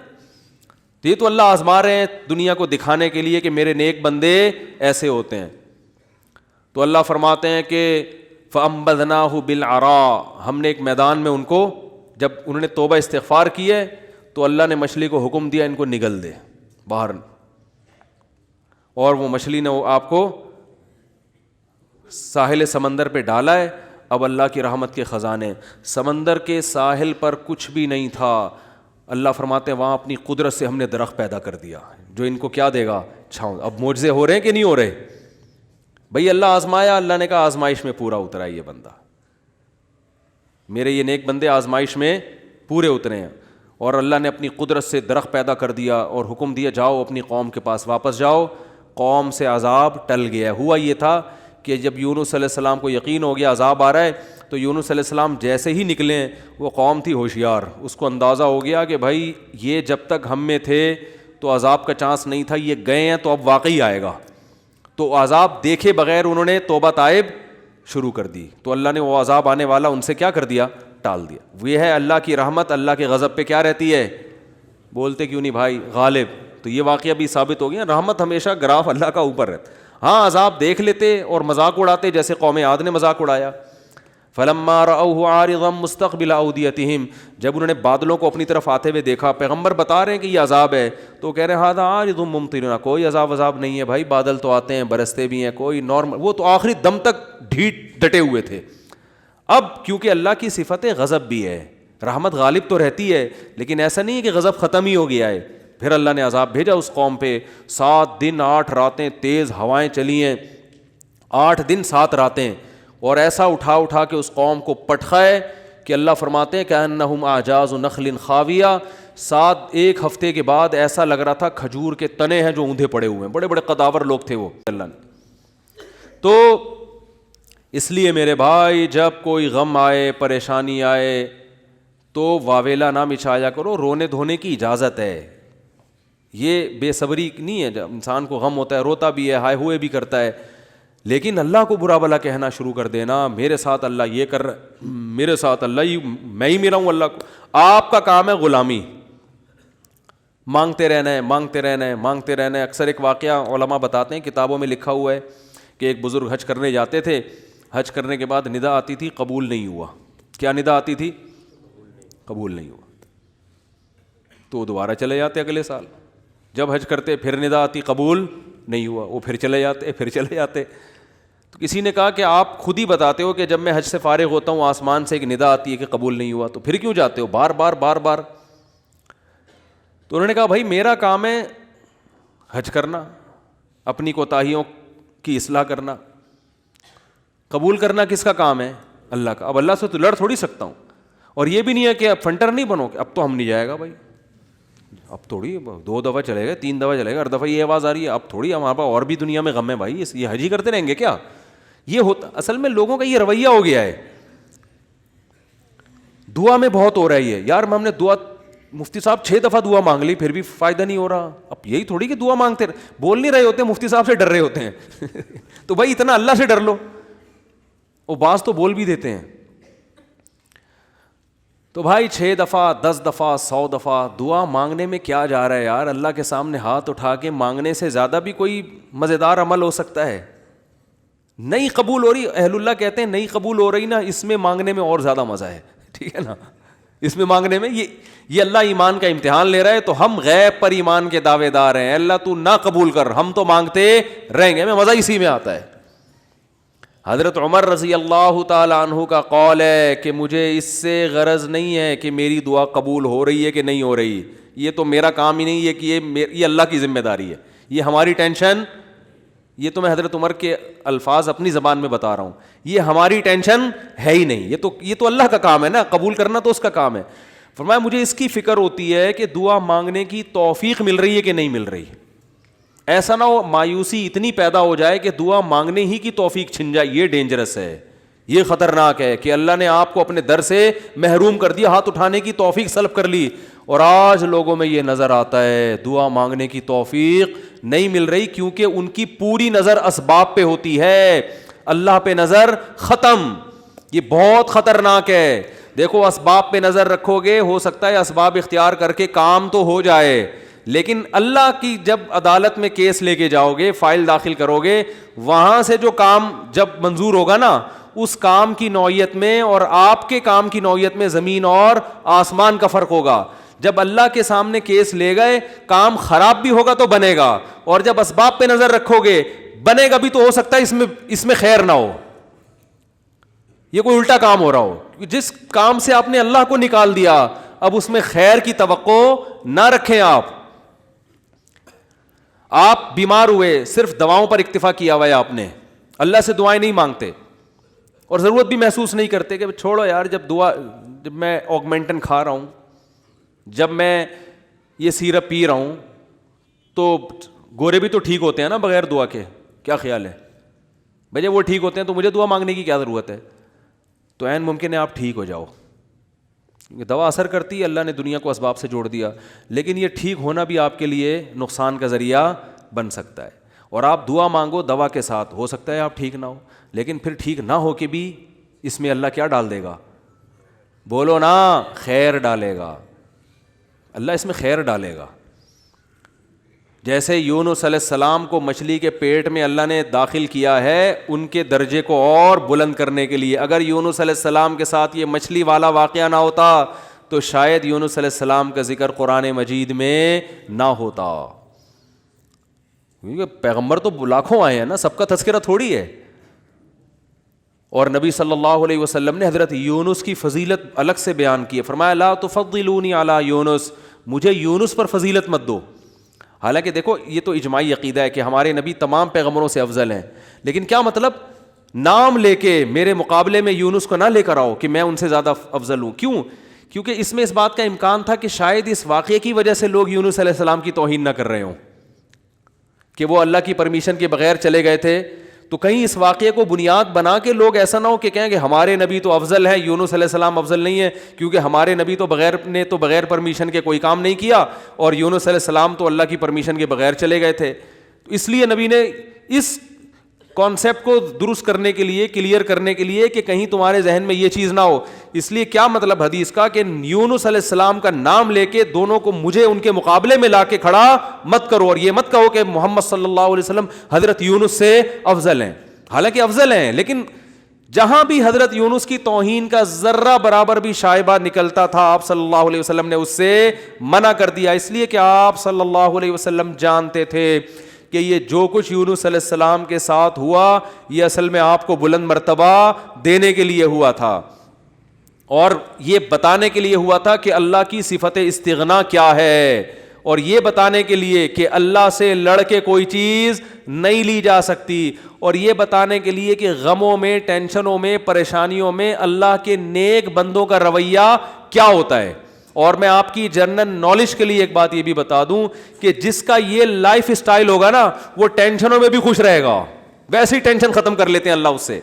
تو یہ تو اللہ آزما رہے ہیں دنیا کو دکھانے کے لیے کہ میرے نیک بندے ایسے ہوتے ہیں. تو اللہ فرماتے ہیں کہ فَأَنبَذْنَاهُ بِالْعَرَاءِ, ہم نے ایک میدان میں ان کو, جب انہوں نے توبہ استغفار کی ہے تو اللہ نے مچھلی کو حکم دیا ان کو نگل دے باہر, اور وہ مچھلی نے آپ کو ساحل سمندر پہ ڈالا ہے. اب اللہ کی رحمت کے خزانے, سمندر کے ساحل پر کچھ بھی نہیں تھا. اللہ فرماتے ہیں وہاں اپنی قدرت سے ہم نے درخت پیدا کر دیا جو ان کو کیا دے گا, چھاؤں. اب معجزے ہو رہے ہیں کہ نہیں ہو رہے بھئی؟ اللہ آزمایا, اللہ نے کہا آزمائش میں پورا اترا یہ بندہ, میرے یہ نیک بندے آزمائش میں پورے اترے ہیں. اور اللہ نے اپنی قدرت سے درخت پیدا کر دیا اور حکم دیا جاؤ اپنی قوم کے پاس واپس جاؤ. قوم سے عذاب ٹل گیا. ہوا یہ تھا کہ جب یونس علیہ السلام کو یقین ہو گیا عذاب آ رہا ہے, تو یونس علیہ السلام جیسے ہی نکلے, وہ قوم تھی ہوشیار, اس کو اندازہ ہو گیا کہ بھائی یہ جب تک ہم میں تھے تو عذاب کا چانس نہیں تھا, یہ گئے ہیں تو اب واقعی آئے گا. تو عذاب دیکھے بغیر انہوں نے توبہ تائب شروع کر دی, تو اللہ نے وہ عذاب آنے والا ان سے کیا کر دیا, ٹال دیا. یہ ہے اللہ کی رحمت. اللہ کے غضب پہ کیا رہتی ہے, بولتے کیوں نہیں بھائی, غالب. تو یہ واقعہ بھی ثابت ہو گیا, رحمت ہمیشہ گراف اللہ کا اوپر رہتا. ہاں عذاب دیکھ لیتے اور مذاق اڑاتے, جیسے قوم عاد نے مذاق اڑایا. فلما رأوه عارضا مستقبل اودیتہم, جب انہوں نے بادلوں کو اپنی طرف آتے ہوئے دیکھا, پیغمبر بتا رہے ہیں کہ یہ عذاب ہے, تو کہہ رہے ہیں ھذا عارض ممطرنا, کوئی عذاب نہیں ہے بھائی, بادل تو آتے ہیں برستے بھی ہیں, کوئی نارمل. وہ تو آخری دم تک ڈٹے ہوئے تھے. اب کیونکہ اللہ کی صفت غضب بھی ہے, رحمت غالب تو رہتی ہے, لیکن ایسا نہیں ہے کہ غضب ختم ہی ہو گیا ہے. پھر اللہ نے عذاب بھیجا اس قوم پہ. 7 دن 8 راتیں تیز ہوائیں چلی ہیں, 8 دن 7 راتیں, اور ایسا اٹھا کے اس قوم کو پٹخائے کہ اللہ فرماتے ہیں کأنہم اعجاز نخل خاویہ. 1 ہفتے کے بعد ایسا لگ رہا تھا کھجور کے تنے ہیں جو اوندھے پڑے ہوئے ہیں, بڑے بڑے قداور لوگ تھے وہ. اللہ نے تو اس لیے میرے بھائی جب کوئی غم آئے, پریشانی آئے, تو واویلا نہ مچایا کرو, رونے دھونے کی اجازت ہے. یہ بے صبری نہیں ہے, جب انسان کو غم ہوتا ہے روتا بھی ہے, ہائے ہوئے بھی کرتا ہے, لیکن اللہ کو برا بلا کہنا شروع کر دینا, میرے ساتھ اللہ یہ کر رہا ہے, میرے ساتھ اللہ میں ہی ملا ہوں اللہ کو. آپ کا کام ہے غلامی, مانگتے رہنا ہے, مانگتے رہنا ہے, مانگتے رہنا ہے. اکثر ایک واقعہ علماء بتاتے ہیں, کتابوں میں لکھا ہوا ہے کہ ایک بزرگ حج کرنے جاتے تھے, حج کرنے کے بعد ندا آتی تھی قبول نہیں ہوا. کیا ندا آتی تھی؟ قبول نہیں ہوا. تو وہ دوبارہ چلے جاتے اگلے سال, جب حج کرتے پھر ندا آتی قبول نہیں ہوا, وہ پھر چلے جاتے. تو کسی نے کہا کہ آپ خود ہی بتاتے ہو کہ جب میں حج سے فارغ ہوتا ہوں آسمان سے ایک ندا آتی ہے کہ قبول نہیں ہوا, تو پھر کیوں جاتے ہو بار بار. تو انہوں نے کہا بھائی میرا کام ہے حج کرنا, اپنی کوتاہیوں کی اصلاح کرنا, قبول کرنا کس کا کام ہے؟ اللہ کا. اب اللہ سے تو لڑ تھوڑی سکتا ہوں, اور یہ بھی نہیں ہے کہ اب فنٹر نہیں بنو کہ اب تو ہم نہیں جائے گا بھائی, اب تھوڑی 2 دفعہ چلے گا, 3 دفعہ چلے گا, ہر دفعہ یہ آواز آ رہی ہے اب تھوڑی ہمارے پاس اور بھی دنیا میں غم ہے بھائی, یہ حج ہی کرتے رہیں گے کیا؟ یہ ہوتا اصل میں لوگوں کا یہ رویہ ہو گیا ہے. دعا میں بہت ہو رہا ہے یہ, یار ہم نے دعا, مفتی صاحب 6 دفعہ دعا مانگ لی پھر بھی فائدہ نہیں ہو رہا. اب یہی تھوڑی کہ دعا مانگتے بول نہیں رہے ہوتے, مفتی صاحب سے ڈر رہے ہوتے ہیں تو بھائی اتنا اللہ سے ڈر لو. وہ بعض تو بول بھی دیتے ہیں. تو بھائی 6 دفعہ 10 دفعہ 100 دفعہ دعا مانگنے میں کیا جا رہا ہے یار؟ اللہ کے سامنے ہاتھ اٹھا کے مانگنے سے زیادہ بھی کوئی مزیدار عمل ہو سکتا ہے؟ نہیں قبول ہو رہی, اہل اللہ کہتے ہیں نہیں قبول ہو رہی نا, اس میں مانگنے میں اور زیادہ مزہ ہے, ٹھیک ہے نا, اس میں مانگنے میں یہ اللہ ایمان کا امتحان لے رہا ہے. تو ہم غیب پر ایمان کے دعوے دار ہیں, اللہ تو نہ قبول کر, ہم تو مانگتے رہیں گے, ہمیں مزہ اسی میں آتا ہے. حضرت عمر رضی اللہ تعالیٰ عنہ کا قول ہے کہ مجھے اس سے غرض نہیں ہے کہ میری دعا قبول ہو رہی ہے کہ نہیں ہو رہی, یہ تو میرا کام ہی نہیں ہے کہ یہ اللہ کی ذمہ داری ہے, یہ ہماری ٹینشن, یہ تو میں حضرت عمر کے الفاظ اپنی زبان میں بتا رہا ہوں, یہ ہماری ٹینشن ہے ہی نہیں, یہ تو اللہ کا کام ہے نا, قبول کرنا تو اس کا کام ہے. فرمایا مجھے اس کی فکر ہوتی ہے کہ دعا مانگنے کی توفیق مل رہی ہے کہ نہیں مل رہی. ایسا نہ ہو مایوسی اتنی پیدا ہو جائے کہ دعا مانگنے ہی کی توفیق چھن جائے, یہ ڈینجرس ہے, یہ خطرناک ہے کہ اللہ نے آپ کو اپنے در سے محروم کر دیا, ہاتھ اٹھانے کی توفیق سلب کر لی. اور آج لوگوں میں یہ نظر آتا ہے دعا مانگنے کی توفیق نہیں مل رہی کیونکہ ان کی پوری نظر اسباب پہ ہوتی ہے, اللہ پہ نظر ختم. یہ بہت خطرناک ہے. دیکھو اسباب پہ نظر رکھو گے, ہو سکتا ہے اسباب اختیار کر کے کام تو ہو جائے, لیکن اللہ کی جب عدالت میں کیس لے کے جاؤ گے, فائل داخل کرو گے, وہاں سے جو کام جب منظور ہوگا نا, اس کام کی نوعیت میں اور آپ کے کام کی نوعیت میں زمین اور آسمان کا فرق ہوگا. جب اللہ کے سامنے کیس لے گئے, کام خراب بھی ہوگا تو بنے گا, اور جب اسباب پہ نظر رکھو گے بنے گا بھی تو ہو سکتا ہے اس میں خیر نہ ہو, یہ کوئی الٹا کام ہو رہا ہو. جس کام سے آپ نے اللہ کو نکال دیا اب اس میں خیر کی توقع نہ رکھیں. آپ بیمار ہوئے, صرف دواؤں پر اکتفا کیا ہوا ہے آپ نے, اللہ سے دعائیں نہیں مانگتے اور ضرورت بھی محسوس نہیں کرتے کہ چھوڑو یار, جب میں آگمنٹن کھا رہا ہوں, جب میں یہ سیرپ پی رہا ہوں تو گورے بھی تو ٹھیک ہوتے ہیں نا بغیر دعا کے, کیا خیال ہے بھائی, جب وہ ٹھیک ہوتے ہیں تو مجھے دعا مانگنے کی کیا ضرورت ہے. تو عین ممکن ہے آپ ٹھیک ہو جاؤ, دوا اثر کرتی ہے, اللہ نے دنیا کو اسباب سے جوڑ دیا, لیکن یہ ٹھیک ہونا بھی آپ کے لیے نقصان کا ذریعہ بن سکتا ہے. اور آپ دعا مانگو دوا کے ساتھ, ہو سکتا ہے آپ ٹھیک نہ ہو, لیکن پھر ٹھیک نہ ہو کے بھی اس میں اللہ کیا ڈال دے گا, بولو نا, خیر ڈالے گا. اللہ اس میں خیر ڈالے گا. جیسے یونس علیہ السلام کو مچھلی کے پیٹ میں اللہ نے داخل کیا ہے ان کے درجے کو اور بلند کرنے کے لیے. اگر یونس علیہ السلام کے ساتھ یہ مچھلی والا واقعہ نہ ہوتا تو شاید یونس علیہ السلام کا ذکر قرآن مجید میں نہ ہوتا, کیونکہ پیغمبر تو لاکھوں آئے ہیں نا, سب کا تذکرہ تھوڑی ہے. اور نبی صلی اللہ علیہ وسلم نے حضرت یونس کی فضیلت الگ سے بیان کی ہے, فرمایا لا تفضلونی علی یونس, مجھے یونس پر فضیلت مت دو. حالانکہ دیکھو یہ تو اجماعی عقیدہ ہے کہ ہمارے نبی تمام پیغمبروں سے افضل ہیں, لیکن کیا مطلب نام لے کے میرے مقابلے میں یونس کو نہ لے کر آؤ کہ میں ان سے زیادہ افضل ہوں. کیوں؟ کیونکہ اس میں اس بات کا امکان تھا کہ شاید اس واقعے کی وجہ سے لوگ یونس علیہ السلام کی توہین نہ کر رہے ہوں کہ وہ اللہ کی پرمیشن کے بغیر چلے گئے تھے. تو کہیں اس واقعے کو بنیاد بنا کے لوگ ایسا نہ ہو کہ کہیں کہ ہمارے نبی تو افضل ہے, یونس علیہ السلام افضل نہیں ہے, کیونکہ ہمارے نبی تو بغیر پرمیشن کے کوئی کام نہیں کیا اور یونس علیہ السلام تو اللہ کی پرمیشن کے بغیر چلے گئے تھے. تو اس لیے نبی نے اس کانسیپٹ کو درست کرنے کے لیے, کلیئر کرنے کے لیے کہ کہیں تمہارے ذہن میں یہ چیز نہ ہو, اس لیے کیا مطلب حدیث کا کہ یونس علیہ السلام کا نام لے کے دونوں کو مجھے ان کے مقابلے میں لا کے کھڑا مت کرو, اور یہ مت کہو کہ محمد صلی اللہ علیہ وسلم حضرت یونس سے افضل ہیں. حالانکہ افضل ہیں, لیکن جہاں بھی حضرت یونس کی توہین کا ذرہ برابر بھی شائبہ نکلتا تھا آپ صلی اللہ علیہ وسلم نے اس سے منع کر دیا, اس لیے کہ آپ صلی اللہ علیہ وسلم جانتے تھے کہ یہ جو کچھ یونس علیہ السلام کے ساتھ ہوا یہ اصل میں آپ کو بلند مرتبہ دینے کے لیے ہوا تھا, اور یہ بتانے کے لیے ہوا تھا کہ اللہ کی صفت استغنا کیا ہے, اور یہ بتانے کے لیے کہ اللہ سے لڑ کے کوئی چیز نہیں لی جا سکتی, اور یہ بتانے کے لیے کہ غموں میں, ٹینشنوں میں, پریشانیوں میں اللہ کے نیک بندوں کا رویہ کیا ہوتا ہے. اور میں آپ کی جنرل نالج کے لیے ایک بات یہ بھی بتا دوں کہ جس کا یہ لائف اسٹائل ہوگا نا وہ ٹینشنوں میں بھی خوش رہے گا, ویسے ہی ٹینشن ختم کر لیتے ہیں اللہ اس سے,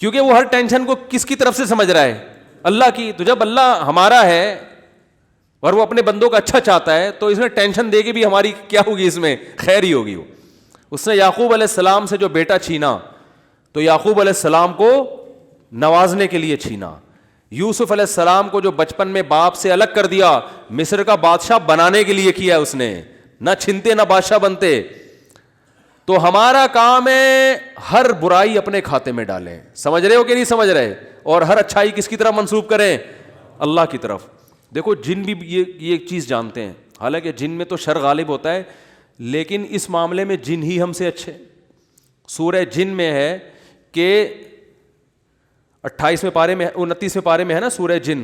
کیونکہ وہ ہر ٹینشن کو کس کی طرف سے سمجھ رہا ہے, اللہ کی. تو جب اللہ ہمارا ہے اور وہ اپنے بندوں کا اچھا چاہتا ہے تو اس میں ٹینشن دے کے بھی ہماری کیا ہوگی, اس میں خیر ہی ہوگی. اس نے یعقوب علیہ السلام سے جو بیٹا چھینا تو یعقوب علیہ السلام کو نوازنے کے لیے چھینا. یوسف علیہ السلام کو جو بچپن میں باپ سے الگ کر دیا مصر کا بادشاہ بنانے کے لیے کیا اس نے, نہ چھنتے نہ بادشاہ بنتے. تو ہمارا کام ہے ہر برائی اپنے کھاتے میں ڈالیں, سمجھ رہے ہو کہ نہیں سمجھ رہے, اور ہر اچھائی کس کی طرف منسوب کریں, اللہ کی طرف. دیکھو جن بھی یہ چیز جانتے ہیں, حالانکہ جن میں تو شر غالب ہوتا ہے, لیکن اس معاملے میں جن ہی ہم سے اچھے. سورہ جن میں ہے کہ 28ویں پارے میں 29ویں پارے میں ہے نا سورہ جن,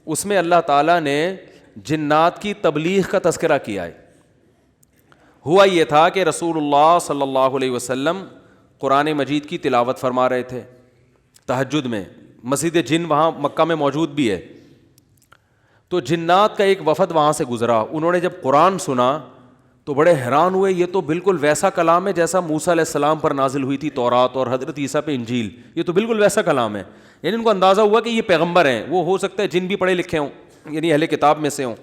اس میں اللہ تعالیٰ نے جنات کی تبلیغ کا تذکرہ کیا ہے. ہوا یہ تھا کہ رسول اللہ صلی اللہ علیہ وسلم قرآن مجید کی تلاوت فرما رہے تھے تہجد میں, مسجد جن وہاں مکہ میں موجود بھی ہے. تو جنات کا ایک وفد وہاں سے گزرا, انہوں نے جب قرآن سنا تو بڑے حیران ہوئے, یہ تو بالکل ویسا کلام ہے جیسا موسیٰ علیہ السلام پر نازل ہوئی تھی تورات اور حضرت عیسیٰ پہ انجیل, یہ تو بالکل ویسا کلام ہے. یعنی ان کو اندازہ ہوا کہ یہ پیغمبر ہیں, وہ ہو سکتا ہے جن بھی پڑھے لکھے ہوں, یعنی اہل کتاب میں سے ہوں.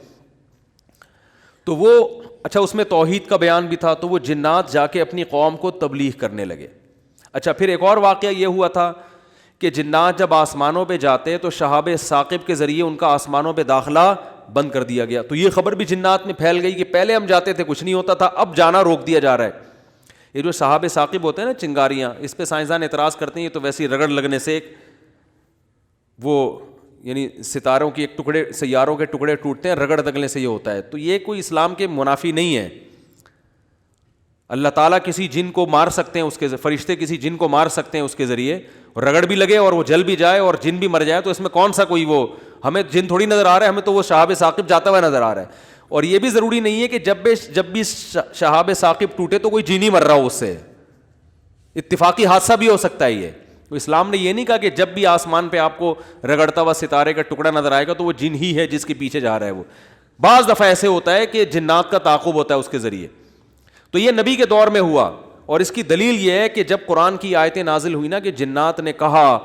تو وہ اچھا اس میں توحید کا بیان بھی تھا, تو وہ جنات جا کے اپنی قوم کو تبلیغ کرنے لگے. اچھا پھر ایک اور واقعہ یہ ہوا تھا کہ جنات جب آسمانوں پہ جاتے تو شہاب ثاقب کے ذریعے ان کا آسمانوں پہ داخلہ بند کر دیا گیا. تو یہ خبر بھی جنات میں پھیل گئی کہ پہلے ہم جاتے تھے کچھ نہیں ہوتا تھا, اب جانا روک دیا جا رہا ہے. یہ جو شہاب ثاقب ہوتے ہیں نا چنگاریاں, اس پہ سائنسدان اعتراض کرتے ہیں یہ تو ویسی رگڑ لگنے سے وہ یعنی ستاروں کی ایک ٹکڑے سیاروں کے ٹکڑے ٹوٹتے ہیں, رگڑ لگنے سے یہ ہوتا ہے. تو یہ کوئی اسلام کے منافی نہیں ہے. اللہ تعالیٰ کسی جن کو مار سکتے ہیں, اس کے فرشتے کسی جن کو مار سکتے ہیں اس کے ذریعے, رگڑ بھی لگے اور وہ جل بھی جائے اور جن بھی مر جائے, تو اس میں کون سا کوئی وہ ہمیں جن تھوڑی نظر آ رہا ہے, ہمیں تو وہ شہاب ثاقب جاتا ہوا نظر آ رہا ہے. اور یہ بھی ضروری نہیں ہے کہ جب بھی شہاب ثاقب ٹوٹے تو کوئی جن ہی مر رہا ہو, اس سے اتفاقی حادثہ بھی ہو سکتا ہے. یہ تو اسلام نے یہ نہیں کہا کہ جب بھی آسمان پہ آپ کو رگڑتا ہوا ستارے کا ٹکڑا نظر آئے گا تو وہ جن ہی ہے جس کے پیچھے جا رہا ہے. وہ بعض دفعہ ایسے ہوتا ہے کہ جنات کا تعاقب ہوتا ہے اس کے ذریعے. تو یہ نبی کے دور میں ہوا, اور اس کی دلیل یہ ہے کہ جب قرآن کی آیتیں نازل ہوئی نا کہ جنات نے کہا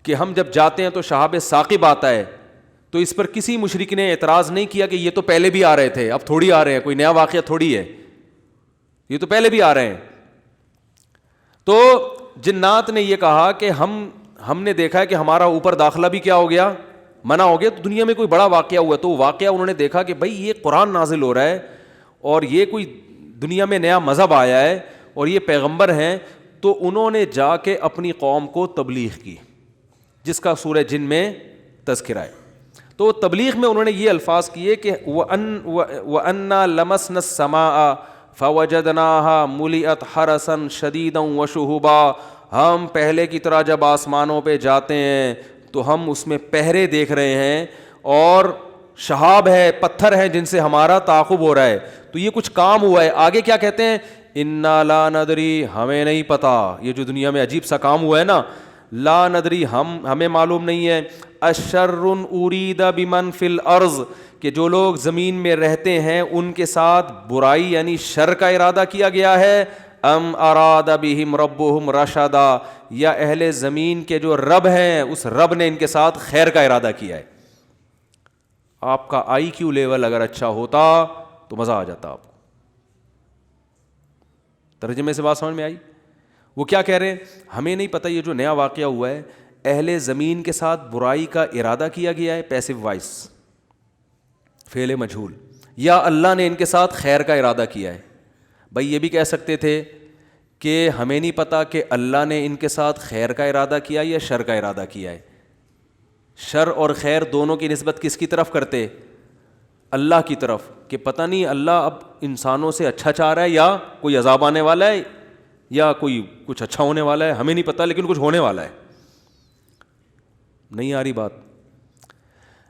کہ ہم جب جاتے ہیں تو شہاب ثاقب آتا ہے, تو اس پر کسی مشرک نے اعتراض نہیں کیا کہ یہ تو پہلے بھی آ رہے تھے, اب تھوڑی آ رہے ہیں, کوئی نیا واقعہ تھوڑی ہے, یہ تو پہلے بھی آ رہے ہیں. تو جنات نے یہ کہا کہ ہم نے دیکھا ہے کہ ہمارا اوپر داخلہ بھی کیا ہو گیا, منع ہو گیا. تو دنیا میں کوئی بڑا واقعہ ہوا, تو واقعہ انہوں نے دیکھا کہ بھائی یہ قرآن نازل ہو رہا ہے اور یہ کوئی دنیا میں نیا مذہب آیا ہے اور یہ پیغمبر ہیں. تو انہوں نے جا کے اپنی قوم کو تبلیغ کی, جس کا سورہ جن میں تذکرہ ہے. تو تبلیغ میں انہوں نے یہ الفاظ کیے کہ وَأَنَّا لَمَسْنَا السَّمَاءَ فَوَجَدْنَاهَا مُلِئَتْ حَرَسًا شَدِيدًا وَشُهُبًا. ہم پہلے کی طرح جب آسمانوں پہ جاتے ہیں تو ہم اس میں پہرے دیکھ رہے ہیں اور شہاب ہے, پتھر ہیں جن سے ہمارا تعاقب ہو رہا ہے. تو یہ کچھ کام ہوا ہے. آگے کیا کہتے ہیں, اِنَّا لَا نَدْرِي, ہمیں نہیں پتا. یہ جو دنیا میں عجیب سا کام ہوا ہے نا, لا ندری, ہمیں معلوم نہیں ہے. اشر ارید بمن فی الارض, کہ جو لوگ زمین میں رہتے ہیں ان کے ساتھ برائی یعنی شر کا ارادہ کیا گیا ہے. ام اراد بہم ربہم رشدا, یا اہل زمین کے جو رب ہیں اس رب نے ان کے ساتھ خیر کا ارادہ کیا ہے. آپ کا آئی کیو لیول اگر اچھا ہوتا تو مزہ آ جاتا آپ کو. ترجمے سے بات سمجھ میں آئی؟ وہ کیا کہہ رہے ہیں, ہمیں نہیں پتہ یہ جو نیا واقعہ ہوا ہے, اہل زمین کے ساتھ برائی کا ارادہ کیا گیا ہے, پیسو وائس فعل مجہول, یا اللہ نے ان کے ساتھ خیر کا ارادہ کیا ہے. بھائی یہ بھی کہہ سکتے تھے کہ ہمیں نہیں پتہ کہ اللہ نے ان کے ساتھ خیر کا ارادہ کیا یا شر کا ارادہ کیا ہے. شر اور خیر دونوں کی نسبت کس کی طرف کرتے؟ اللہ کی طرف, کہ پتہ نہیں اللہ اب انسانوں سے اچھا چاہ رہا ہے یا کوئی عذاب آنے والا ہے یا کوئی کچھ اچھا ہونے والا ہے, ہمیں نہیں پتہ لیکن کچھ ہونے والا ہے. نہیں آ رہی بات؟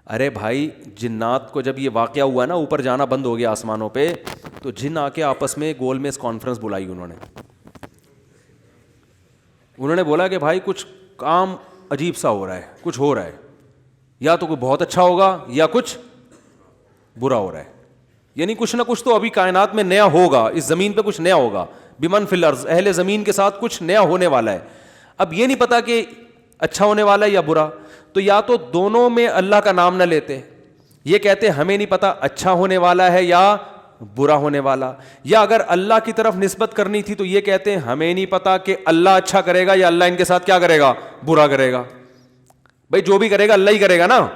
ارے بھائی جنات کو جب یہ واقعہ ہوا نا, اوپر جانا بند ہو گیا آسمانوں پہ, تو جن آ کے آپس میں گول میز کانفرنس بلائی. انہوں نے بولا کہ بھائی کچھ کام عجیب سا ہو رہا ہے, کچھ ہو رہا ہے, یا تو کوئی بہت اچھا ہوگا یا کچھ برا ہو رہا ہے. یعنی کچھ نہ کچھ تو ابھی کائنات میں نیا ہوگا, اس زمین پہ کچھ نیا ہوگا. بمن فی الارض, اہل زمین کے ساتھ کچھ نیا ہونے والا ہے. اب یہ نہیں پتا کہ اچھا ہونے والا ہے یا برا, تو یا تو دونوں میں اللہ کا نام نہ لیتے, یہ کہتے ہمیں نہیں پتا اچھا ہونے والا ہے یا برا ہونے والا, یا اگر اللہ کی طرف نسبت کرنی تھی تو یہ کہتے ہیں ہمیں نہیں پتا کہ اللہ اچھا کرے گا یا اللہ ان کے ساتھ کیا کرے گا, برا کرے گا. بھائی جو بھی کرے گا اللہ ہی کرے گا نا.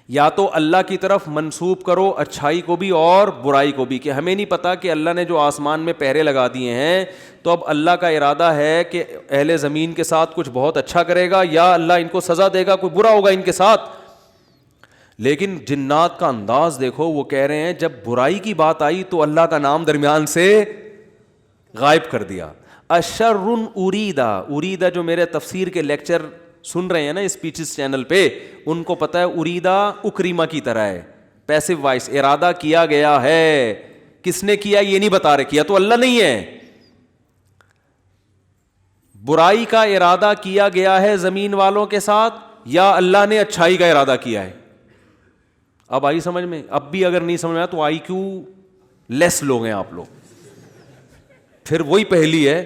یا تو اللہ کی طرف منسوب کرو اچھائی کو بھی اور برائی کو بھی, کہ ہمیں نہیں پتا کہ اللہ نے جو آسمان میں پہرے لگا دیے ہیں تو اب اللہ کا ارادہ ہے کہ اہل زمین کے ساتھ کچھ بہت اچھا کرے گا یا اللہ ان کو سزا دے گا, کوئی برا ہوگا ان کے ساتھ. لیکن جنات کا انداز دیکھو, وہ کہہ رہے ہیں جب برائی کی بات آئی تو اللہ کا نام درمیان سے غائب کر دیا, اشر اریدا، اریدا جو میرے تفسیر کے لیکچر سن رہے ہیں نا اسپیچز چینل پہ، ان کو پتہ ہے اریدا اکریما کی طرح ہے، پیسو وائس، ارادہ کیا گیا ہے. کس نے کیا یہ نہیں بتا رہے، کیا تو اللہ نہیں ہے. برائی کا ارادہ کیا گیا ہے زمین والوں کے ساتھ یا اللہ نے اچھائی کا ارادہ کیا ہے؟ اب آئی سمجھ میں؟ اب بھی اگر نہیں سمجھ میں آیا تو آئی کیو لیس لوگ ہیں آپ لوگ. پھر وہی پہلی ہے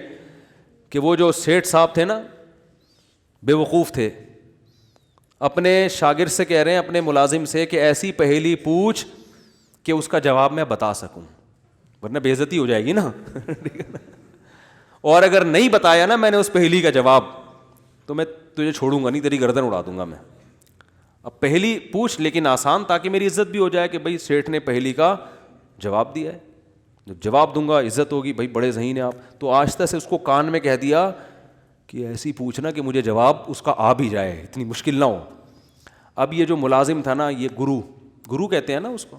کہ وہ جو سیٹھ صاحب تھے نا، بے وقوف تھے، اپنے شاگرد سے کہہ رہے ہیں، اپنے ملازم سے، کہ ایسی پہیلی پوچھ کہ اس کا جواب میں بتا سکوں، ورنہ بے عزتی ہو جائے گی نا. اور اگر نہیں بتایا نا میں نے اس پہیلی کا جواب تو میں تجھے چھوڑوں گا نہیں، تیری گردن اڑا دوں گا میں. اب پہلی پوچھ لیکن آسان، تاکہ میری عزت بھی ہو جائے کہ بھائی سیٹھ نے پہیلی کا جواب دیا ہے. جب جواب دوں گا عزت ہوگی، بھائی بڑے ذہین ہیں آپ. تو آہستہ سے اس کو کان میں کہہ دیا کہ ایسی پوچھنا کہ مجھے جواب اس کا آ بھی جائے، اتنی مشکل نہ ہو. اب یہ جو ملازم تھا نا، یہ گرو کہتے ہیں نا اس کو،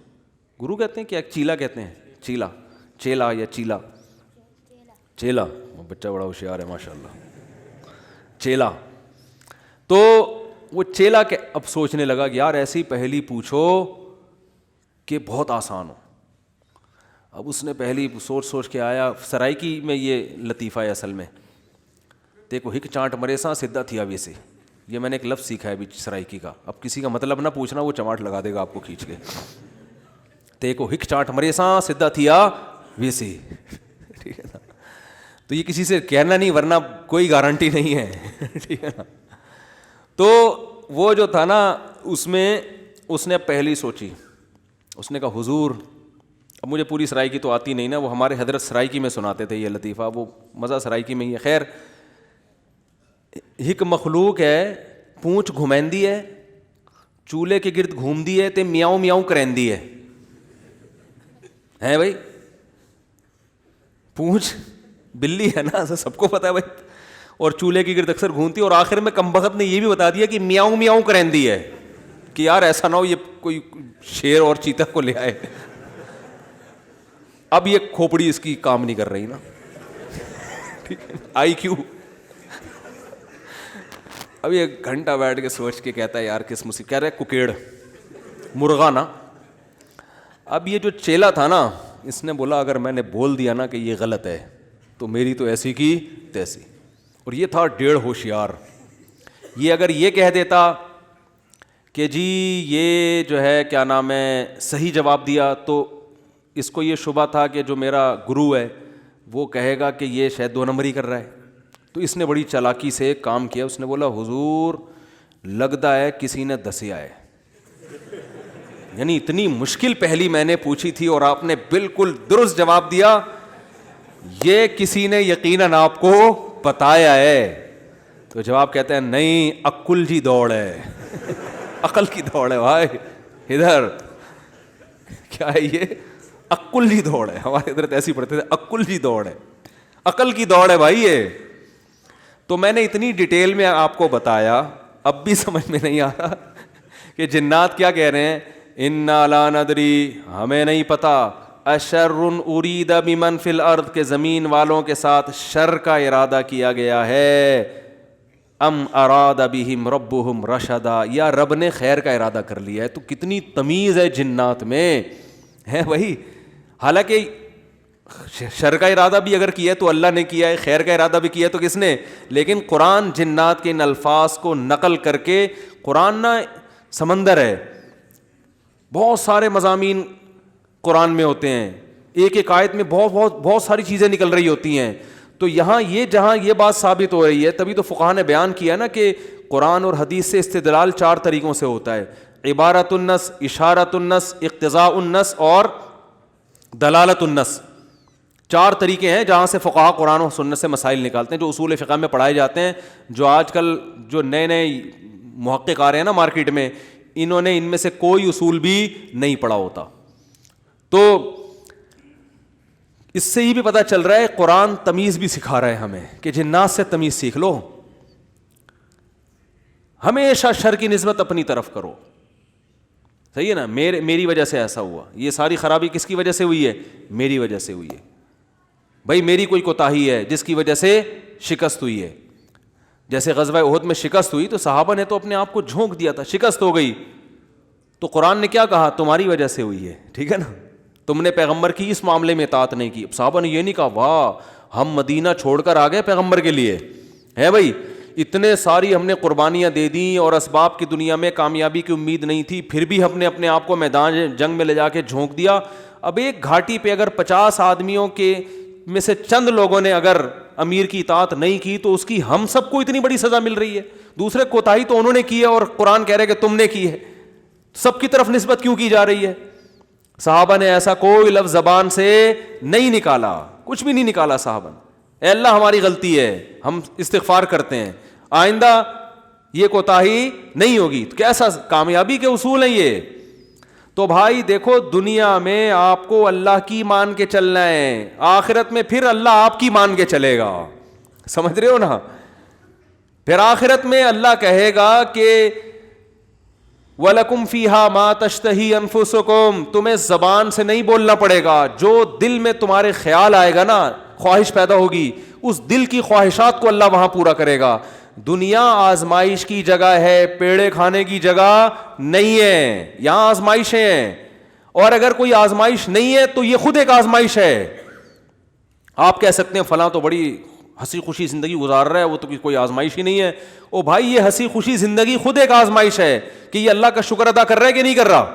گرو کہتے ہیں کیا چیلا کہتے ہیں؟ چیلا یا چیلا. بچہ بڑا ہوشیار ہے ماشاء اللہ. چیلا. تو وہ چیلا کے اب سوچنے لگا کہ یار ایسی پہلی پوچھو کہ بہت آسان ہو. اب اس نے پہلی سوچ کے آیا. سرائکی میں یہ لطیفہ ہے اصل میں، دیکھو ہک چانٹ مرے ساں سدھا تھیا ویسے، یہ میں نے ایک لفظ سیکھا ہے ابھی سرائکی کا. اب کسی کا مطلب نہ پوچھنا، وہ چماٹ لگا دے گا آپ کو کھینچ کے. دیکھو ہک چانٹ مرے ساں سدھا تھیا ویسے، ٹھیک ہے نا. تو یہ کسی سے کہنا نہیں، ورنہ کوئی گارنٹی نہیں ہے، ٹھیک ہے نا. تو وہ جو تھا نا، اس میں اس نے پہلی سوچی. اس نے کہا حضور، اب مجھے پوری سرائکی تو آتی نہیں نا، وہ ہمارے حضرت سرائکی میں سناتے تھے یہ لطیفہ، وہ مزہ سرائکی میں ہی ہے. خیر، ہک مخلوق ہے، پونچھ گھمیندی ہے، چولہے کے گرد گھومدی ہے تے میاؤں میاؤں کرندی ہے. ہیں بھائی، پونچھ بلی ہے نا، سب کو پتا ہے بھائی، اور چولہے کی گرد اکثر گھومتی ہے. اور آخر میں کمبخت نے یہ بھی بتا دیا کہ میاؤں میاؤں کرندی ہے، کہ یار ایسا نہ ہو یہ کوئی شیر اور چیتا کو لے آئے. اب یہ کھوپڑی اس کی کام نہیں کر رہی نا، آئی کیو. اب یہ گھنٹہ بیٹھ کے سوچ کے کہتا ہے یار کس مصیبت، کہہ رہے ککیڑ مرغا نا. اب یہ جو چیلا تھا نا، اس نے بولا اگر میں نے بول دیا نا کہ یہ غلط ہے تو میری تو ایسی کی تیسی. اور یہ تھا ڈیڑھ ہوشیار. یہ اگر یہ کہہ دیتا کہ جی یہ جو ہے کیا نام ہے صحیح جواب دیا، تو اس کو یہ شبہ تھا کہ جو میرا گرو ہے وہ کہے گا کہ یہ شاید 2 نمبری کر رہا ہے. تو اس نے بڑی چالاکی سے کام کیا. اس نے بولا حضور لگتا ہے کسی نے دسیا ہے، یعنی اتنی مشکل پہلی میں نے پوچھی تھی اور آپ نے بالکل درست جواب دیا، یہ کسی نے یقیناً آپ کو بتایا ہے. تو جواب کہتے ہیں نہیں، عقل جی دوڑ ہے. عقل کی دوڑ ہے بھائی، ادھر کیا ہے یہ؟ عقل جی دوڑ ہے. ہمارے ادھر ایسی پڑھتے تھے، عقل جی دوڑ ہے، عقل کی دوڑ ہے بھائی یہ. تو میں نے اتنی ڈیٹیل میں آپ کو بتایا، اب بھی سمجھ میں نہیں آ رہا کہ جنات کیا کہہ رہے ہیں؟ انا لا ندری، ہمیں نہیں پتا، اشر ارید بمن فی الارض، کے زمین والوں کے ساتھ شر کا ارادہ کیا گیا ہے، ام اراد بہم ربہم رشدا، یا رب نے خیر کا ارادہ کر لیا ہے. تو کتنی تمیز ہے جنات میں، ہے وہی. حالانکہ شر کا ارادہ بھی اگر کیا ہے تو اللہ نے کیا ہے، خیر کا ارادہ بھی کیا ہے تو کس نے؟ لیکن قرآن جنات کے ان الفاظ کو نقل کر کے، قرآن نا سمندر ہے، بہت سارے مضامین قرآن میں ہوتے ہیں، ایک ایک آیت میں بہت ساری چیزیں نکل رہی ہوتی ہیں. تو یہاں یہ جہاں یہ بات ثابت ہو رہی ہے، تبھی تو فقہاء نے بیان کیا نا کہ قرآن اور حدیث سے استدلال 4 طریقوں سے ہوتا ہے: عبارت النص، اشارت النص، اقتضاء النص اور دلالت النص. 4 طریقے ہیں جہاں سے فقہاء قرآن و سنت سے مسائل نکالتے ہیں، جو اصول فقہ میں پڑھائے جاتے ہیں. جو آج کل جو نئے محقق آ رہے ہیں نا مارکیٹ میں، انہوں نے ان میں سے کوئی اصول بھی نہیں پڑھا ہوتا. تو اس سے یہ بھی پتہ چل رہا ہے قرآن تمیز بھی سکھا رہا ہے ہمیں کہ جنات سے تمیز سیکھ لو، ہمیشہ شر کی نسبت اپنی طرف کرو. صحیح ہے نا؟ میری وجہ سے ایسا ہوا، یہ ساری خرابی کس کی وجہ سے ہوئی ہے؟ میری وجہ سے ہوئی ہے. بھائی میری کوئی کوتاہی ہے جس کی وجہ سے شکست ہوئی ہے. جیسے غزوہ احد میں شکست ہوئی تو صحابہ نے تو اپنے آپ کو جھونک دیا تھا, شکست ہو گئی تو قرآن نے کیا کہا, تمہاری وجہ سے ہوئی ہے, ٹھیک ہے نا, تم نے پیغمبر کی اس معاملے میں اطاعت نہیں کی. صحابہ نے یہ نہیں کہا واہ ہم مدینہ چھوڑ کر آ گئے پیغمبر کے لیے, ہے بھائی اتنے ساری ہم نے قربانیاں دے دیں اور اسباب کی دنیا میں کامیابی کی امید نہیں تھی, پھر بھی ہم نے اپنے آپ کو میدان جنگ میں لے جا کے جھونک دیا. اب ایک گھاٹی پہ اگر 50 آدمیوں کے میں سے چند لوگوں نے اگر امیر کی اطاعت نہیں کی تو اس کی ہم سب کو اتنی بڑی سزا مل رہی ہے. دوسرے کوتاہی تو انہوں نے کی ہے اور قرآن کہہ رہے کہ تم نے کی ہے, سب کی طرف نسبت کیوں کی جا رہی ہے؟ صحابہ نے ایسا کوئی لفظ زبان سے نہیں نکالا, کچھ بھی نہیں نکالا صحابہ نے, اے اللہ ہماری غلطی ہے, ہم استغفار کرتے ہیں, آئندہ یہ کوتاہی نہیں ہوگی. تو کیسا کامیابی کے اصول ہیں یہ. تو بھائی دیکھو دنیا میں آپ کو اللہ کی مان کے چلنا ہے, آخرت میں پھر اللہ آپ کی مان کے چلے گا, سمجھ رہے ہو نا. پھر آخرت میں اللہ کہے گا کہ وَلَكُمْ فِيهَا مَا تَشْتَهِي أَنفُسُكُمْ, تمہیں زبان سے نہیں بولنا پڑے گا, جو دل میں تمہارے خیال آئے گا نا, خواہش پیدا ہوگی, اس دل کی خواہشات کو اللہ وہاں پورا کرے گا. دنیا آزمائش کی جگہ ہے, پیڑے کھانے کی جگہ نہیں ہے, یہاں آزمائشیں ہیں, اور اگر کوئی آزمائش نہیں ہے تو یہ خود ایک آزمائش ہے. آپ کہہ سکتے ہیں فلاں تو بڑی ہنسی خوشی زندگی گزار رہا ہے, وہ تو کوئی آزمائش ہی نہیں ہے. او بھائی یہ ہنسی خوشی زندگی خود ایک آزمائش ہے کہ یہ اللہ کا شکر ادا کر رہا ہے کہ نہیں کر رہا.